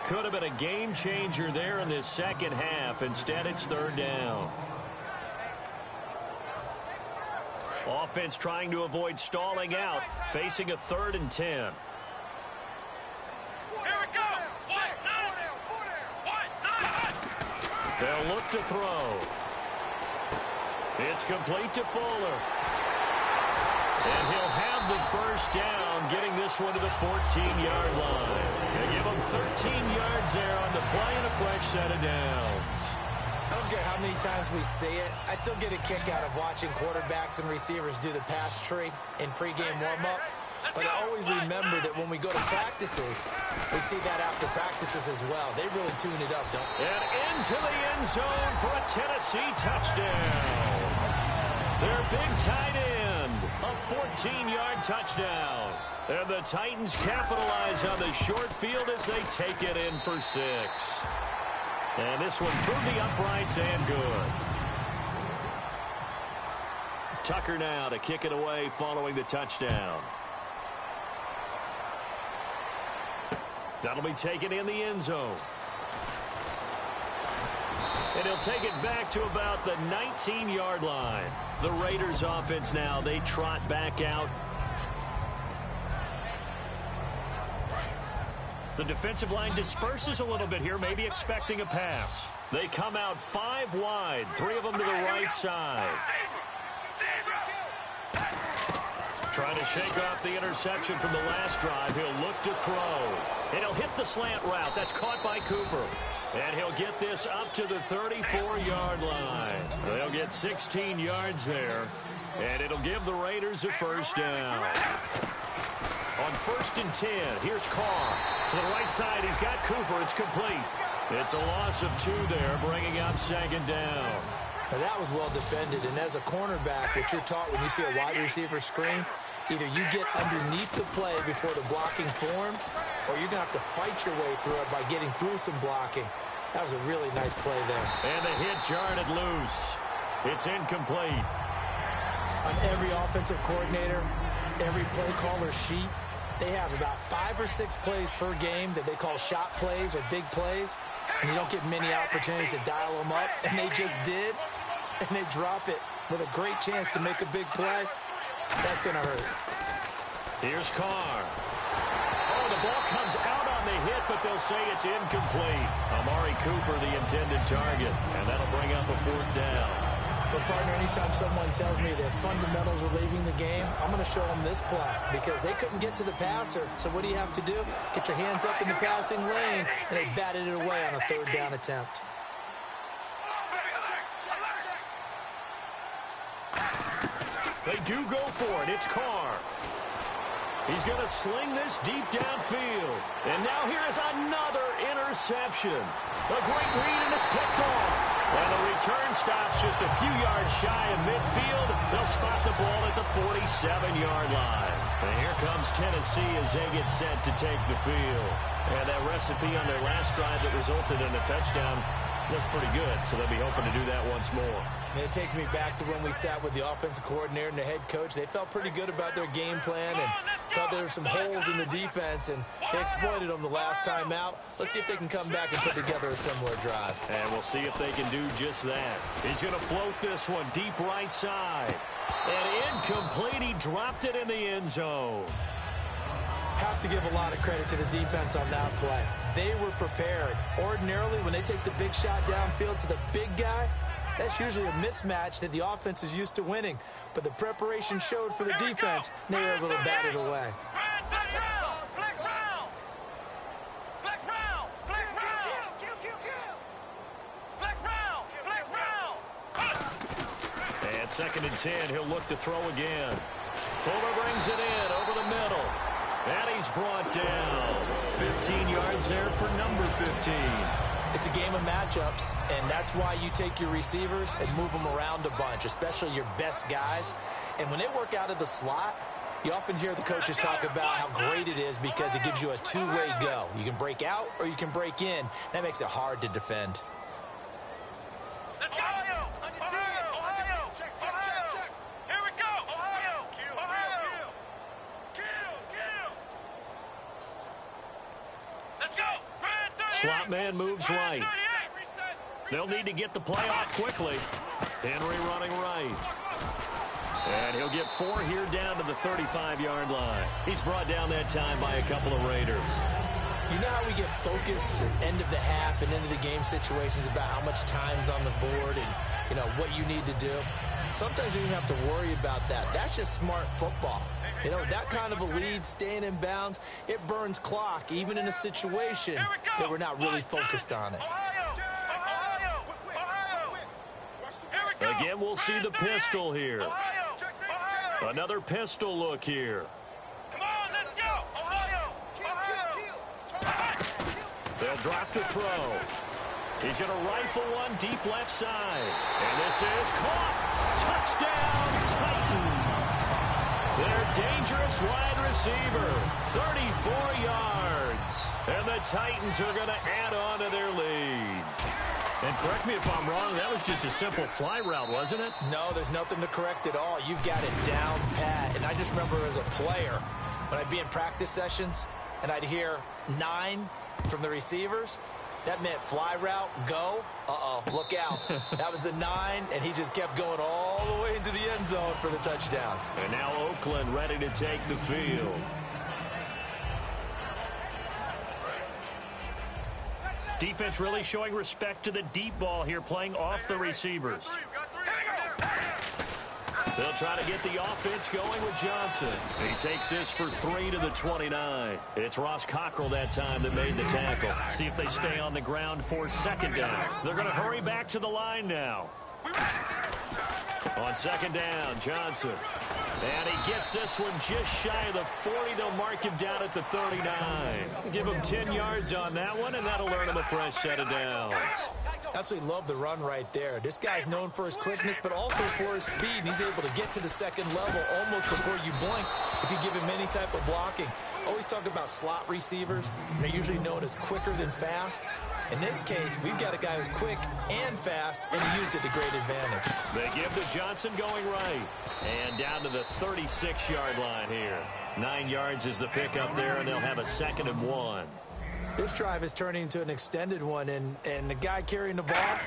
Could have been a game changer there in this second half. Instead, it's third down. Offense trying to avoid stalling out, facing a 3rd and 10. Here we go. They'll look to throw. It's complete to Fuller. And he'll have the first down, getting this one to the 14-yard line. They give him 13 yards there on the play and a fresh set of downs. I don't care how many times we see it. I still get a kick out of watching quarterbacks and receivers do the pass tree in pregame warm-up. But I always remember that when we go to practices, we see that after practices as well. They really tune it up, don't they? And into the end zone for a Tennessee touchdown. Their big tight end, a 14-yard touchdown. And the Titans capitalize on the short field as they take it in for 6. And this one through the uprights and good. Tucker now to kick it away following the touchdown. That'll be taken in the end zone. And he'll take it back to about the 19-yard line. The Raiders offense now, they trot back out. The defensive line disperses a little bit here, maybe expecting a pass. They come out 5 wide, 3 of them to the right side. Trying to shake off the interception from the last drive. He'll look to throw. And he'll hit the slant route. That's caught by Cooper. And he'll get this up to the 34-yard line. They'll get 16 yards there. And it'll give the Raiders a first down. On 1st and 10, here's Carr. To the right side, he's got Cooper. It's complete. It's a loss of 2 there, bringing up 2nd down. Now that was well defended, and as a cornerback, what you're taught when you see a wide receiver screen, either you get underneath the play before the blocking forms, or you're going to have to fight your way through it by getting through some blocking. That was a really nice play there. And the hit jarred it loose. It's incomplete. On every offensive coordinator, every play caller sheet, they have about 5 or 6 plays per game that they call shot plays or big plays, and you don't get many opportunities to dial them up, and they just did, and they drop it with a great chance to make a big play. That's going to hurt. Here's Carr. Oh, the ball comes out on the hit, but they'll say it's incomplete. Amari Cooper, the intended target, and that'll bring up a 4th down. But, partner, anytime someone tells me their fundamentals are leaving the game, I'm going to show them this play because they couldn't get to the passer. So what do you have to do? Get your hands up in the passing lane, and they batted it away on a 3rd down attempt. They do go for it. It's Carr. He's going to sling this deep downfield. And now here is another interception. A great read, and it's picked off. And the return stops just a few yards shy of midfield. They'll spot the ball at the 47-yard line. And here comes Tennessee as they get set to take the field. And that recipe on their last drive that resulted in a touchdown looked pretty good, so they'll be hoping to do that once more. And it takes me back to when we sat with the offensive coordinator and the head coach. They felt pretty good about their game plan and thought there were some holes in the defense, and they exploited them the last time out. Let's see if they can come back and put together a similar drive. And we'll see if they can do just that. He's going to float this one deep right side. And incomplete. He dropped it in the end zone. Have to give a lot of credit to the defense on that play. They were prepared. Ordinarily, when they take the big shot downfield to the big guy, that's usually a mismatch that the offense is used to winning. But the preparation showed for the defense, and they were able to bat it away. On 2nd and 10, he'll look to throw again. Fuller brings it in over the middle. And he's brought down. 15 yards there for number 15. It's a game of matchups, and that's why you take your receivers and move them around a bunch, especially your best guys. And when they work out of the slot, you often hear the coaches talk about how great it is because it gives you a two-way go. You can break out or you can break in. That makes it hard to defend. Let's go! Ohio! Check. Here we go! Ohio! Kill! Let's go! Slot man moves right. They'll need to get the play off quickly. Henry running right. And he'll get 4 here down to the 35-yard line. He's brought down that time by a couple of Raiders. You know how we get focused at end of the half and into the game situations about how much time's on the board and, you know, what you need to do? Sometimes you don't have to worry about that. That's just smart football. You know, that kind of a lead, staying in bounds, it burns clock, even in a situation that we're not really focused on it. Again, we'll see the pistol here. Another pistol look here. Come on, let's go! Ohio! They'll drop to throw. He's going to rifle one deep left side. And this is caught. Touchdown, Titans. Their dangerous wide receiver, 34 yards. And the Titans are going to add on to their lead. And correct me if I'm wrong, that was just a simple fly route, wasn't it? No, there's nothing to correct at all. You've got it down pat. And I just remember as a player, when I'd be in practice sessions and I'd hear 9 from the receivers, that meant fly route, go. Uh-oh, look out. That was the 9, and he just kept going all the way into the end zone for the touchdown. And now Oakland ready to take the field. Defense really showing respect to the deep ball here, playing off the receivers. They'll try to get the offense going with Johnson. He takes this for 3 to the 29. It's Ross Cockrell that time that made the tackle. See if they stay on the ground for 2nd down. They're going to hurry back to the line now. On 2nd down, Johnson. And he gets this one just shy of the 40. They'll mark him down at the 39. Give him 10 yards on that one, and that'll earn him a fresh set of downs. Absolutely love the run right there. This guy's known for his quickness, but also for his speed. And he's able to get to the 2nd level almost before you blink if you give him any type of blocking. Always talk about slot receivers. They're usually known as quicker than fast. In this case, we've got a guy who's quick and fast, and he used it to great advantage. They give to Johnson going right. And down to the 36-yard line here. 9 yards is the pickup there, and they'll have a 2nd and 1. This drive is turning into an extended one, and the guy carrying the ball,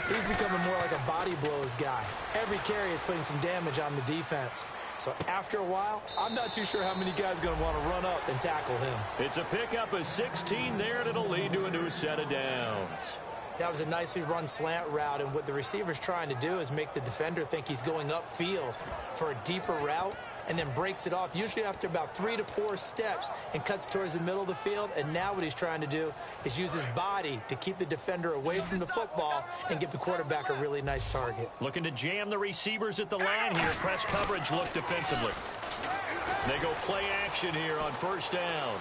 he's becoming more like a body blows guy. Every carry is putting some damage on the defense. So after a while, I'm not too sure how many guys are going to want to run up and tackle him. It's a pickup of 16 there, and it'll lead to a new set of downs. That was a nicely run slant route, and what the receiver's trying to do is make the defender think he's going upfield for a deeper route, and then breaks it off, usually after about 3 to 4 steps, and cuts towards the middle of the field. And now what he's trying to do is use his body to keep the defender away from the football and give the quarterback a really nice target. Looking to jam the receivers at the line here. Press coverage look defensively. They go play action here on 1st down.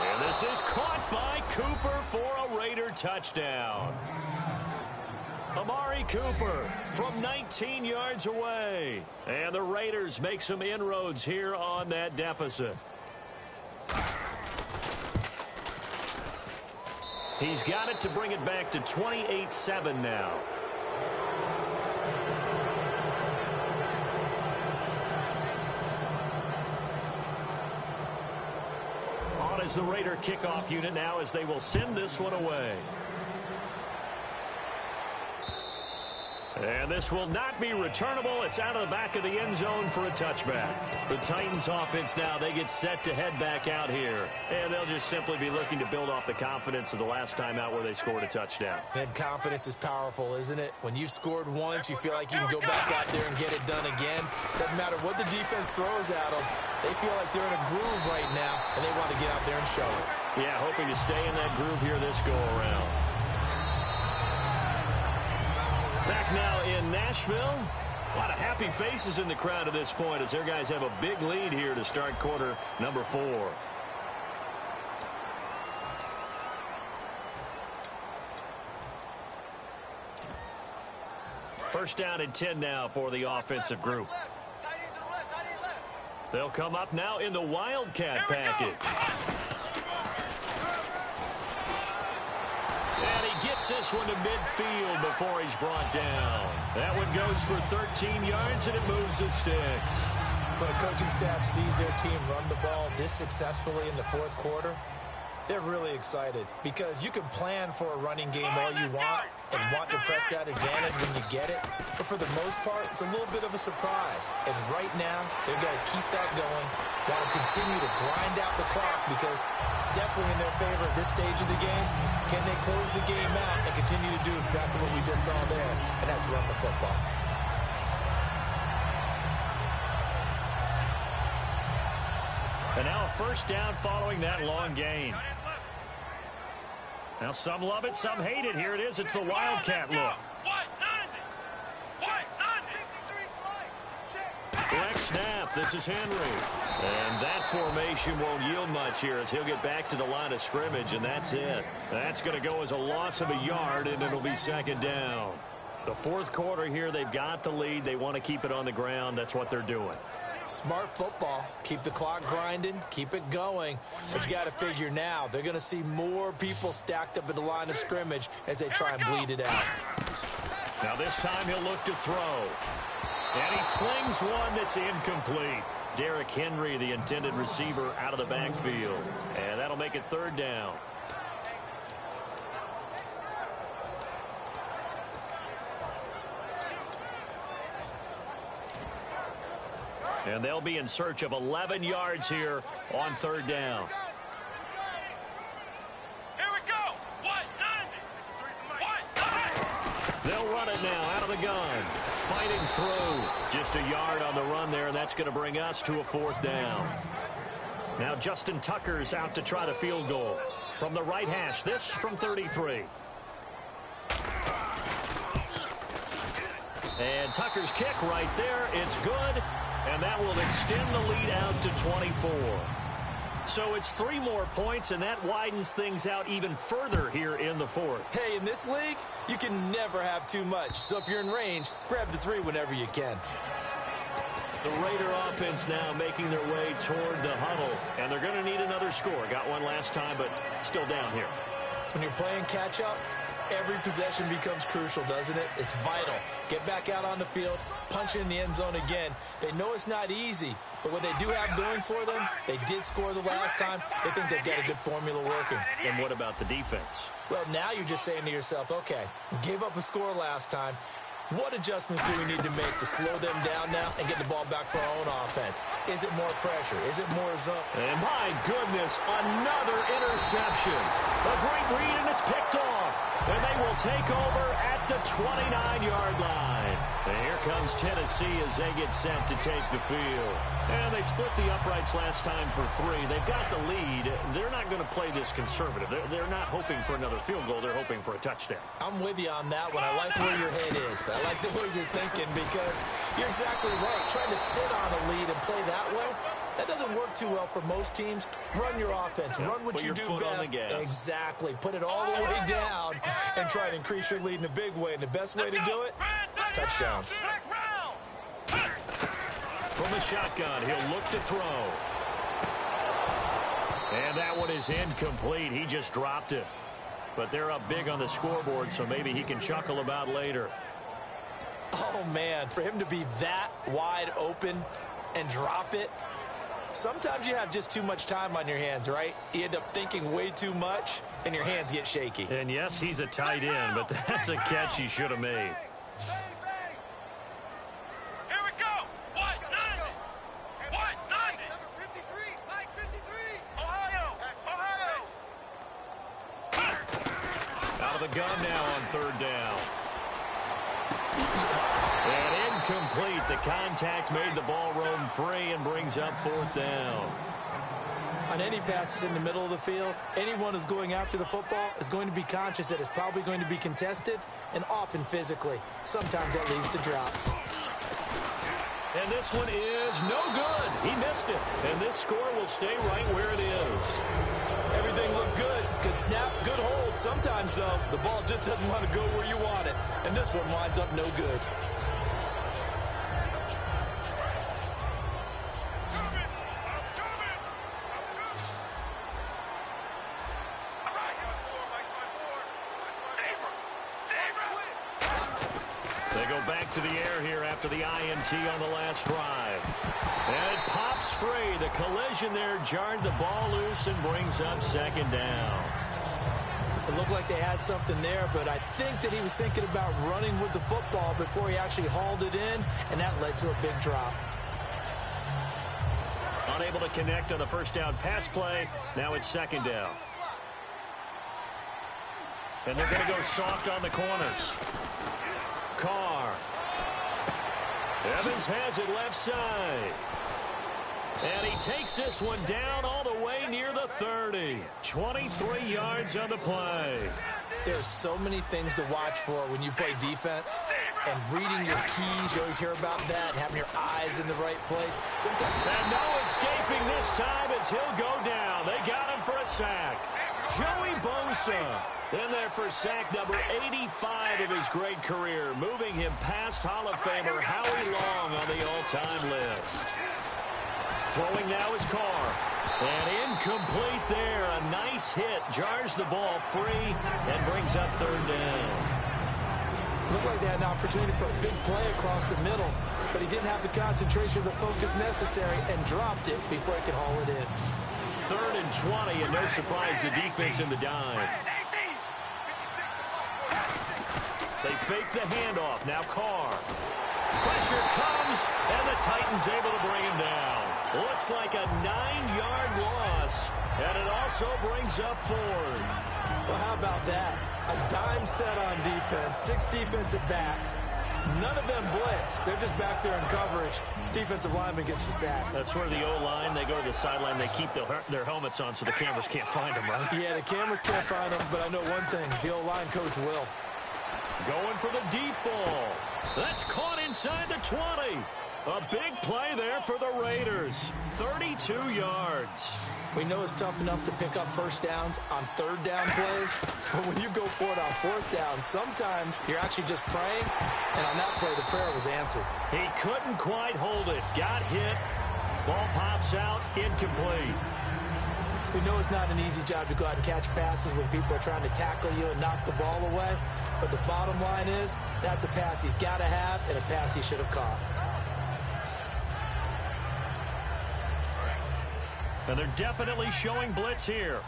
And this is caught by Cooper for a Raider touchdown. Amari Cooper from 19 yards away. And the Raiders make some inroads here on that deficit. He's got it to bring it back to 28-7 now. On is the Raider kickoff unit now as they will send this one away. And this will not be returnable. It's out of the back of the end zone for a touchback. The Titans offense now, they get set to head back out here. And they'll just simply be looking to build off the confidence of the last time out where they scored a touchdown. Man, confidence is powerful, isn't it? When you've scored once, you feel like you can go back out there and get it done again. Doesn't matter what the defense throws at them. They feel like they're in a groove right now, and they want to get out there and show it. Yeah, hoping to stay in that groove here this go-around. Back now in Nashville. A lot of happy faces in the crowd at this point as their guys have a big lead here to start quarter number 4. First down and 10 now for the offensive group. They'll come up now in the Wildcat package. And he gets this one to midfield before he's brought down. That one goes for 13 yards, and it moves the sticks. When a coaching staff sees their team run the ball this successfully in the fourth quarter, they're really excited because you can plan for a running game all you want and want to press that advantage when you get it. But for the most part, it's a little bit of a surprise. And right now, they've got to keep that going, want to continue to grind out the clock because it's definitely in their favor at this stage of the game. Can they close the game out and continue to do exactly what we just saw there? And that's run the football. And now a first down following that long gain. Now some love it, some hate it. Here it is. It's the Wildcat look. Black snap. This is Henry. And that formation won't yield much here as he'll get back to the line of scrimmage, and that's it. That's going to go as a loss of a yard, and it'll be second down. The fourth quarter here, they've got the lead. They want to keep it on the ground. That's what they're doing. Smart football. Keep the clock grinding. Keep it going. But you got to figure now, they're going to see more people stacked up at the line of scrimmage as they try and bleed it out. Now this time he'll look to throw. And he slings one that's incomplete. Derrick Henry, the intended receiver, out of the backfield. And that'll make it third down. And they'll be in search of 11 yards here on third down. Here we go. What? They'll run it now out of the gun. Fighting through. Just a yard on the run there. That's going to bring us to a fourth down. Now Justin Tucker's out to try the field goal. From the right hash, this from 33. And Tucker's kick right there. It's good. And that will extend the lead out to 24. So it's 3 more points, and that widens things out even further here in the fourth. Hey, in this league, you can never have too much. So if you're in range, grab the 3 whenever you can. The Raider offense now making their way toward the huddle, and they're going to need another score. Got one last time, but still down here. When you're playing catch-up, every possession becomes crucial, doesn't it? It's vital. Get back out on the field, punch in the end zone again. They know it's not easy, but what they do have going for them, they did score the last time. They think they've got a good formula working. And what about the defense? Well, now you're just saying to yourself, okay, we gave up a score last time. What adjustments do we need to make to slow them down now and get the ball back for our own offense? Is it more pressure? Is it more zone? And my goodness, another interception. A great read, and it's picked off. And they will take over at the 29-yard line. And here comes Tennessee as they get set to take the field. And they split the uprights last time for 3. They've got the lead. They're not going to play this conservative. They're not hoping for another field goal. They're hoping for a touchdown. I'm with you on that one. I like where your head is. I like the way you're thinking because you're exactly right. Trying to sit on a lead and play that way, that doesn't work too well for most teams. Run your offense. Run what you do best. Exactly. Put it all the way down and try to increase your lead in a big way. And the best way to do it, touchdowns. From the shotgun, he'll look to throw. And that one is incomplete. He just dropped it. But they're up big on the scoreboard, so maybe he can chuckle about later. Oh, man, for him to be that wide open and drop it, sometimes you have just too much time on your hands, right? You end up thinking way too much, and your hands get shaky. And, yes, he's a tight end, but that's a catch he should have made. Here we go. What? 90. What? 90. Number 53. Mike 53. Ohio. Out of the gun now on third down. And incomplete. The contact made the ball roam free and brings up fourth down. On any passes in the middle of the field, anyone who's going after the football is going to be conscious that it's probably going to be contested, and often physically. Sometimes that leads to drops. And this one is no good. He missed it. And this score will stay right where it is. Everything looked good. Good snap, good hold. Sometimes, though, the ball just doesn't want to go where you want it. And this one winds up no good. They go back to the air here after the INT on the last drive. And it pops free. The collision there jarred the ball loose and brings up second down. It looked like they had something there, but I think that he was thinking about running with the football before he actually hauled it in, and that led to a big drop. Unable to connect on the first down pass play. Now it's second down. And they're going to go soft on the corners. Carr. Evans has it left side. And he takes this one down all the way near the 30. 23 yards on the play. There's so many things to watch for when you play defense. And reading your keys, you always hear about that, and having your eyes in the right place. Sometimes. And no escaping this time as he'll go down. They got him for a sack. Joey Bosa in there for sack number 85 of his great career, moving him past Hall of Famer Howie Long on the all-time list. Throwing now is Carr. And incomplete there. A nice hit. Jars the ball free and brings up third down. Looked like they had an opportunity for a big play across the middle, but he didn't have the concentration or the focus necessary and dropped it before he could haul it in. 3rd and 20, and no surprise, the defense in the dime. They fake the handoff. Now Carr. Pressure comes, and the Titans able to bring him down. Looks like a 9-yard loss, and it also brings up 4th. Well, how about that? A dime set on defense, 6 defensive backs. None of them blitz. They're just back there in coverage. Defensive lineman gets the sack. That's where the O-line, they go to the sideline, they keep their helmets on so the cameras can't find them, right? Yeah, the cameras can't find them, but I know one thing. The O-line coach will. Going for the deep ball. That's caught inside the 20. A big play there for the Raiders. 32 yards. We know it's tough enough to pick up first downs on 3rd down plays, but when you go for it on 4th down, sometimes you're actually just praying, and on that play, the prayer was answered. He couldn't quite hold it. Got hit. Ball pops out. Incomplete. We know it's not an easy job to go out and catch passes when people are trying to tackle you and knock the ball away, but the bottom line is that's a pass he's got to have and a pass he should have caught. And they're definitely showing blitz here.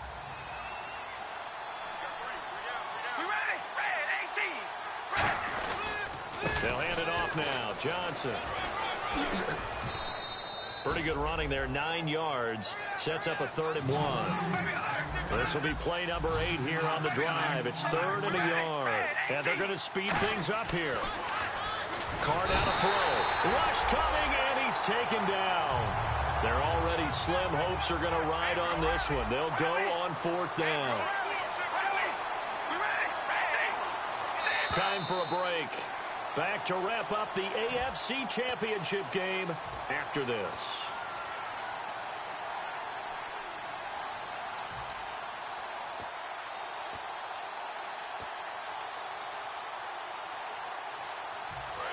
They'll hand it off now. Johnson. Pretty good running there. 9 yards. Sets up a 3rd and 1. This will be play number 8 here on the drive. It's 3rd and a yard. And they're going to speed things up here. Carr down to throw. Rush coming, and he's taken down. Their already slim hopes are going to ride on this one. They'll go on 4th down. Time for a break. Back to wrap up the AFC Championship game after this.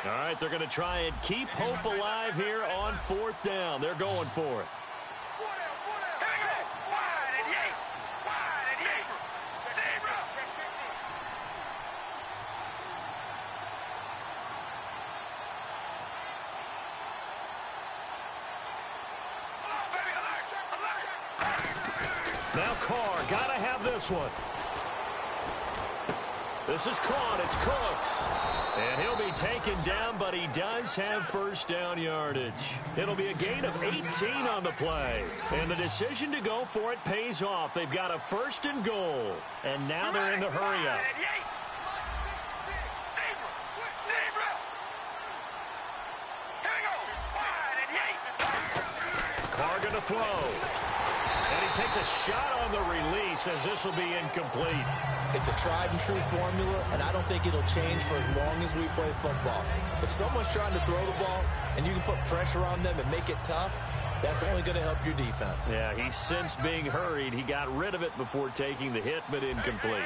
All right, they're going to try and keep hope alive here on 4th down. They're going for it. Now Carr, got to have this one. This is caught. It's Cooks. And he'll be taken down, but he does have first down yardage. It'll be a gain of 18 on the play. And the decision to go for it pays off. They've got a 1st and goal. And now they're in the hurry-up. Carr going to throw. And he takes a shot on the release as this will be incomplete. It's a tried-and-true formula, and I don't think it'll change for as long as we play football. If someone's trying to throw the ball and you can put pressure on them and make it tough, that's only going to help your defense. Yeah, he's since being hurried. He got rid of it before taking the hit, but incomplete.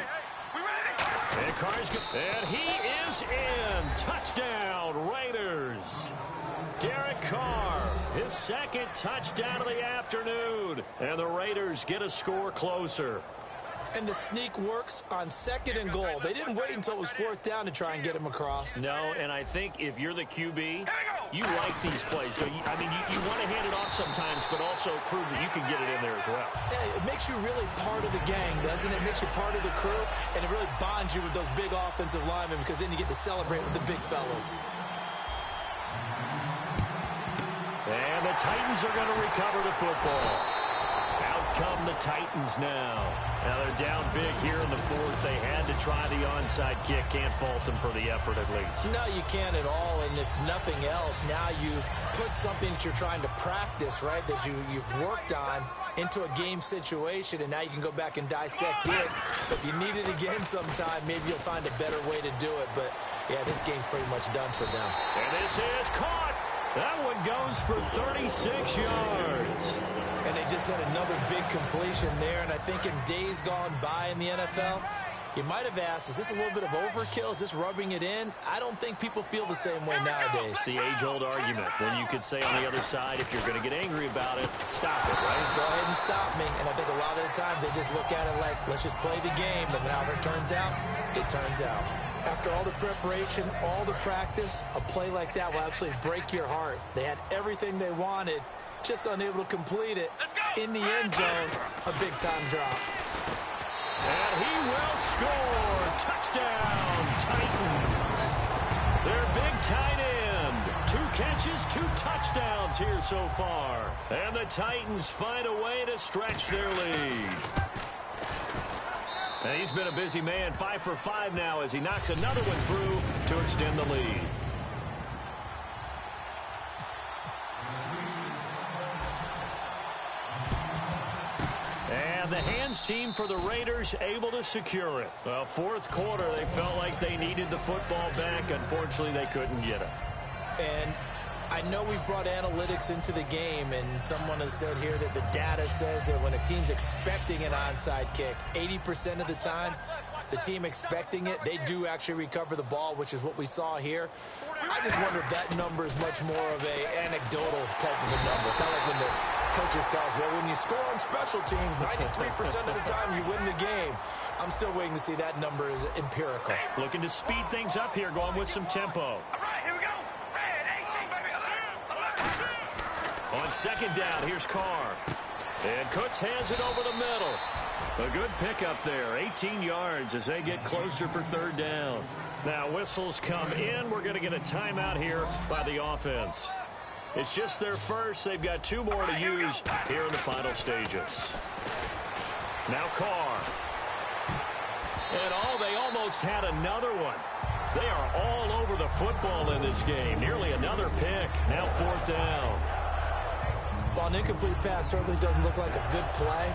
And he is in. Touchdown, Raiders. Derek Carr, his second touchdown of the afternoon. And the Raiders get a score closer. And the sneak works on 2nd and goal. They didn't wait until it was 4th down to try and get him across. No, and I think if you're the QB, you like these plays. So you want to hand it off sometimes, but also prove that you can get it in there as well. Yeah, it makes you really part of the gang, doesn't it? It makes you part of the crew, and it really bonds you with those big offensive linemen because then you get to celebrate with the big fellas. And the Titans are going to recover the football. Out come the Titans now. Now they're down big here in the 4th. They had to try the onside kick. Can't fault them for the effort at least. No, you can't at all. And if nothing else, now you've put something that you're trying to practice, right, that you've worked on into a game situation, and now you can go back and dissect it. So if you need it again sometime, maybe you'll find a better way to do it. But, yeah, this game's pretty much done for them. And this is caught. That one goes for 36 yards. And they just had another big completion there. And I think in days gone by in the NFL, you might have asked, is this a little bit of overkill? Is this rubbing it in? I don't think people feel the same way nowadays. It's the age-old argument. Then you could say on the other side, if you're going to get angry about it, stop it, right? Go ahead and stop me. And I think a lot of the times they just look at it like, let's just play the game. And however it turns out, it turns out. After all the preparation, all the practice, a play like that will absolutely break your heart. They had everything they wanted, just unable to complete it. In the end zone, a big-time drop. And he will score. Touchdown, Titans. Their big tight end. 2 catches, 2 touchdowns here so far. And the Titans find a way to stretch their lead. And he's been a busy man, 5 for 5 now as he knocks another one through to extend the lead. And the hands team for the Raiders able to secure it. Well, 4th quarter, they felt like they needed the football back. Unfortunately, they couldn't get it. And I know we've brought analytics into the game, and someone has said here that the data says that when a team's expecting an onside kick, 80% of the time, the team expecting it, they do actually recover the ball, which is what we saw here. I just wonder if that number is much more of a anecdotal type of a number. Kind of like when the coaches tell us, well, when you score on special teams, 93% of the time you win the game. I'm still waiting to see that number is empirical. Looking to speed things up here, going with some tempo. On 2nd down, here's Carr. And Cooks has it over the middle. A good pickup there, 18 yards as they get closer for 3rd down. Now whistles come in. We're going to get a timeout here by the offense. It's just their first. They've got 2 more to use here in the final stages. Now Carr. And they almost had another one. They are all over the football in this game. Nearly another pick. Now 4th down. Well, an incomplete pass certainly doesn't look like a good play.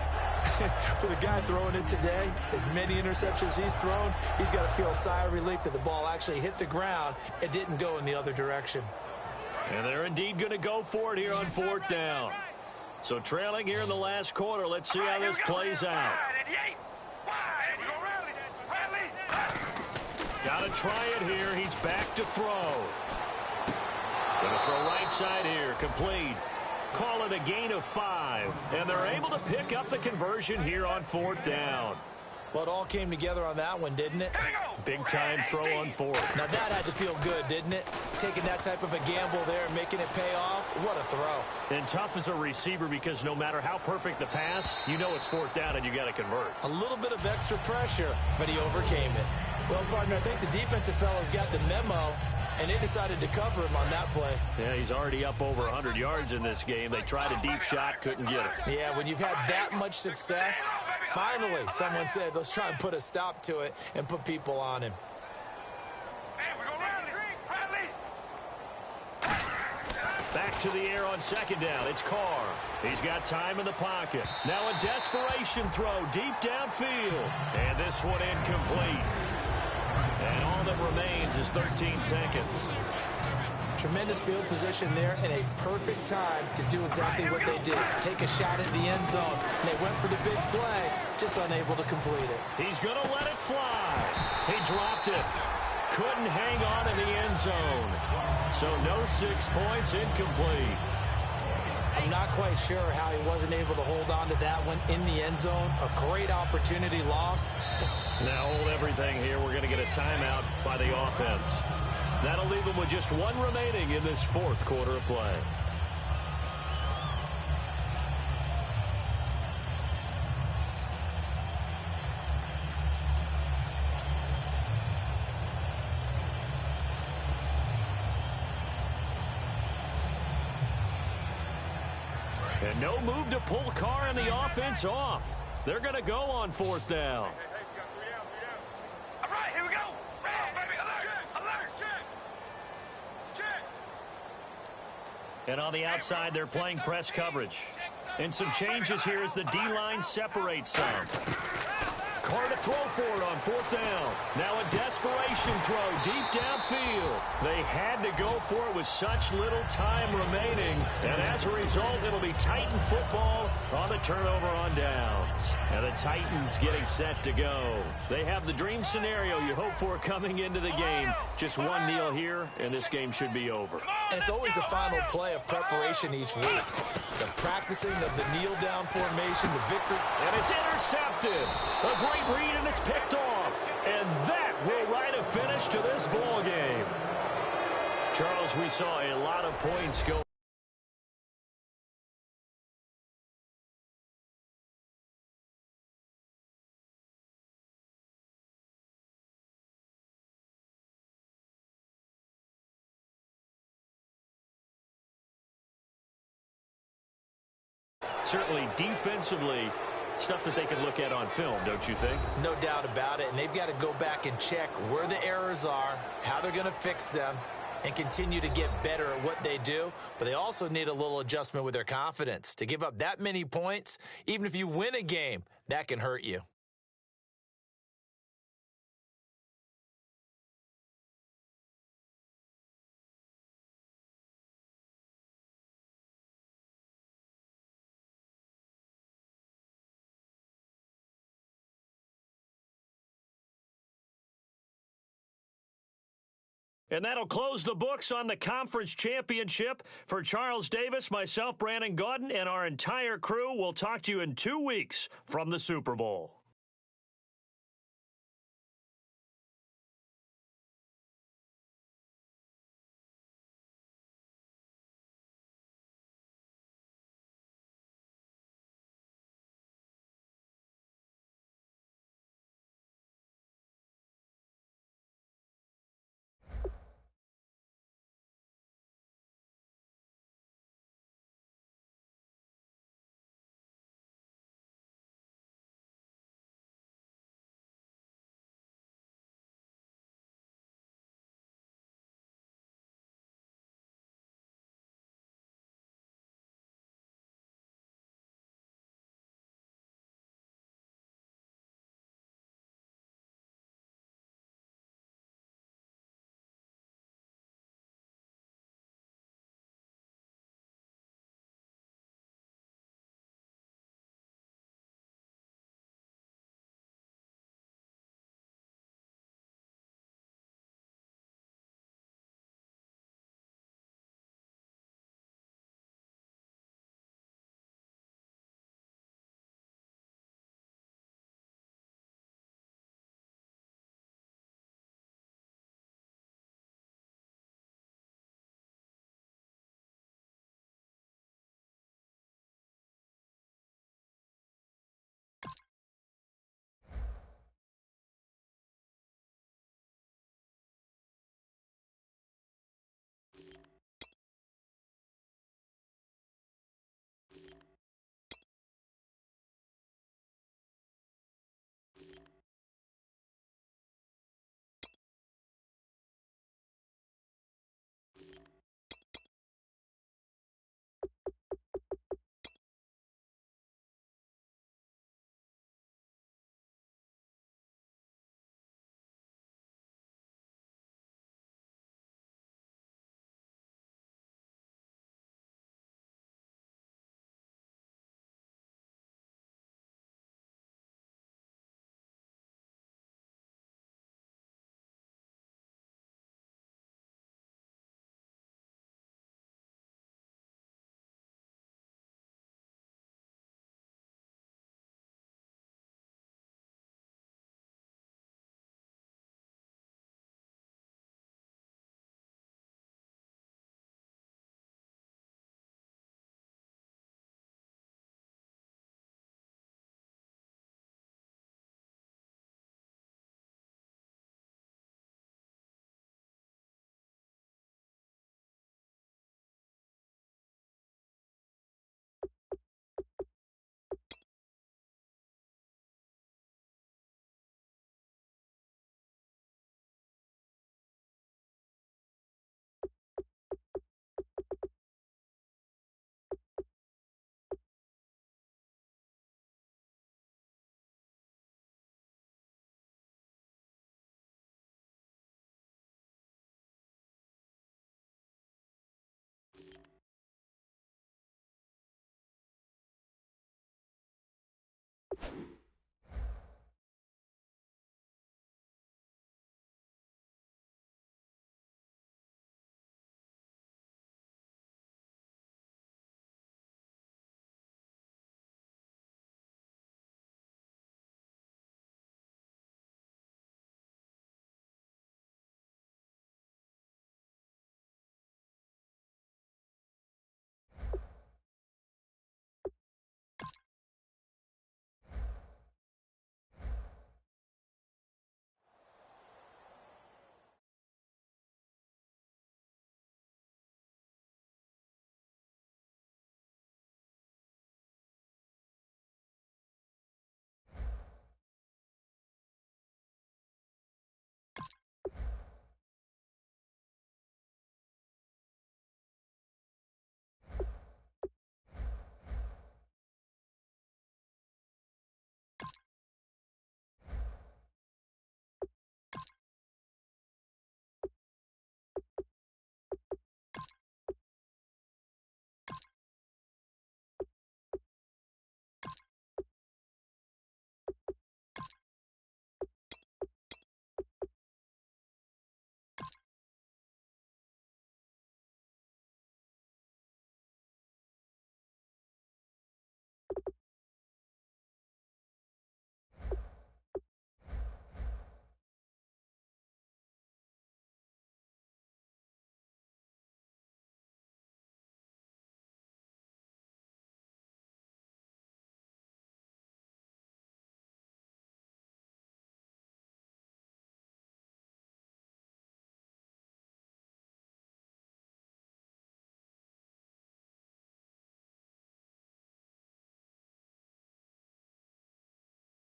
For the guy throwing it today, as many interceptions he's thrown, he's got to feel a sigh of relief that the ball actually hit the ground and didn't go in the other direction. And they're indeed going to go for it here on 4th down. So trailing here in the last quarter, let's see how this plays out. Got to try it here. He's back to throw. Going to throw right side here. Complete. Call it a gain of 5. And they're able to pick up the conversion here on 4th down. Well, it all came together on that one, didn't it? Big time throw on 4th. Now that had to feel good, didn't it? Taking that type of a gamble there and making it pay off. What a throw. And tough as a receiver because no matter how perfect the pass, you know it's 4th down and you got to convert. A little bit of extra pressure, but he overcame it. Well, partner, I think the defensive fellas got the memo, and they decided to cover him on that play. Yeah, he's already up over 100 yards in this game. They tried a deep shot, couldn't get it. Yeah, when you've had that much success, finally someone said, let's try and put a stop to it and put people on him. Back to the air on second down. It's Carr. He's got time in the pocket. Now a desperation throw deep downfield. And this one incomplete. And all that remains is 13 seconds. Tremendous field position there and a perfect time to do exactly what they did. Take a shot at the end zone. They went for the big play, just unable to complete it. He's going to let it fly. He dropped it. Couldn't hang on in the end zone. So no 6 points, incomplete. I'm not quite sure how he wasn't able to hold on to that one in the end zone. A great opportunity lost. Now hold everything here. We're going to get a timeout by the offense. That'll leave them with just one remaining in this fourth quarter of play. And no move to pull Carr and the offense off. They're going to go on fourth down. All right, here we go. Baby, alert. And on the outside, they're playing press coverage. And some changes here as the D-line separates some. Carr to throw for it on fourth down. Now a desperation throw deep downfield. They had to go for it with such little time remaining. And as a result, it'll be Titan football on the turnover on downs. And the Titans getting set to go. They have the dream scenario you hope for coming into the game. Just one kneel here, and this game should be over. And it's always the final play of preparation each week. The practicing of the kneel-down formation, the victory. And it's intercepted. A great read, and it's picked off. And that will write a finish to this ball game. Charles, we saw a lot of points go. Certainly defensively, stuff that they can look at on film, don't you think? No doubt about it. And they've got to go back and check where the errors are, how they're going to fix them, and continue to get better at what they do. But they also need a little adjustment with their confidence. To give up that many points, even if you win a game, that can hurt you. And that'll close the books on the conference championship. For Charles Davis, myself, Brandon Gaudin, and our entire crew, we'll talk to you in 2 weeks from the Super Bowl.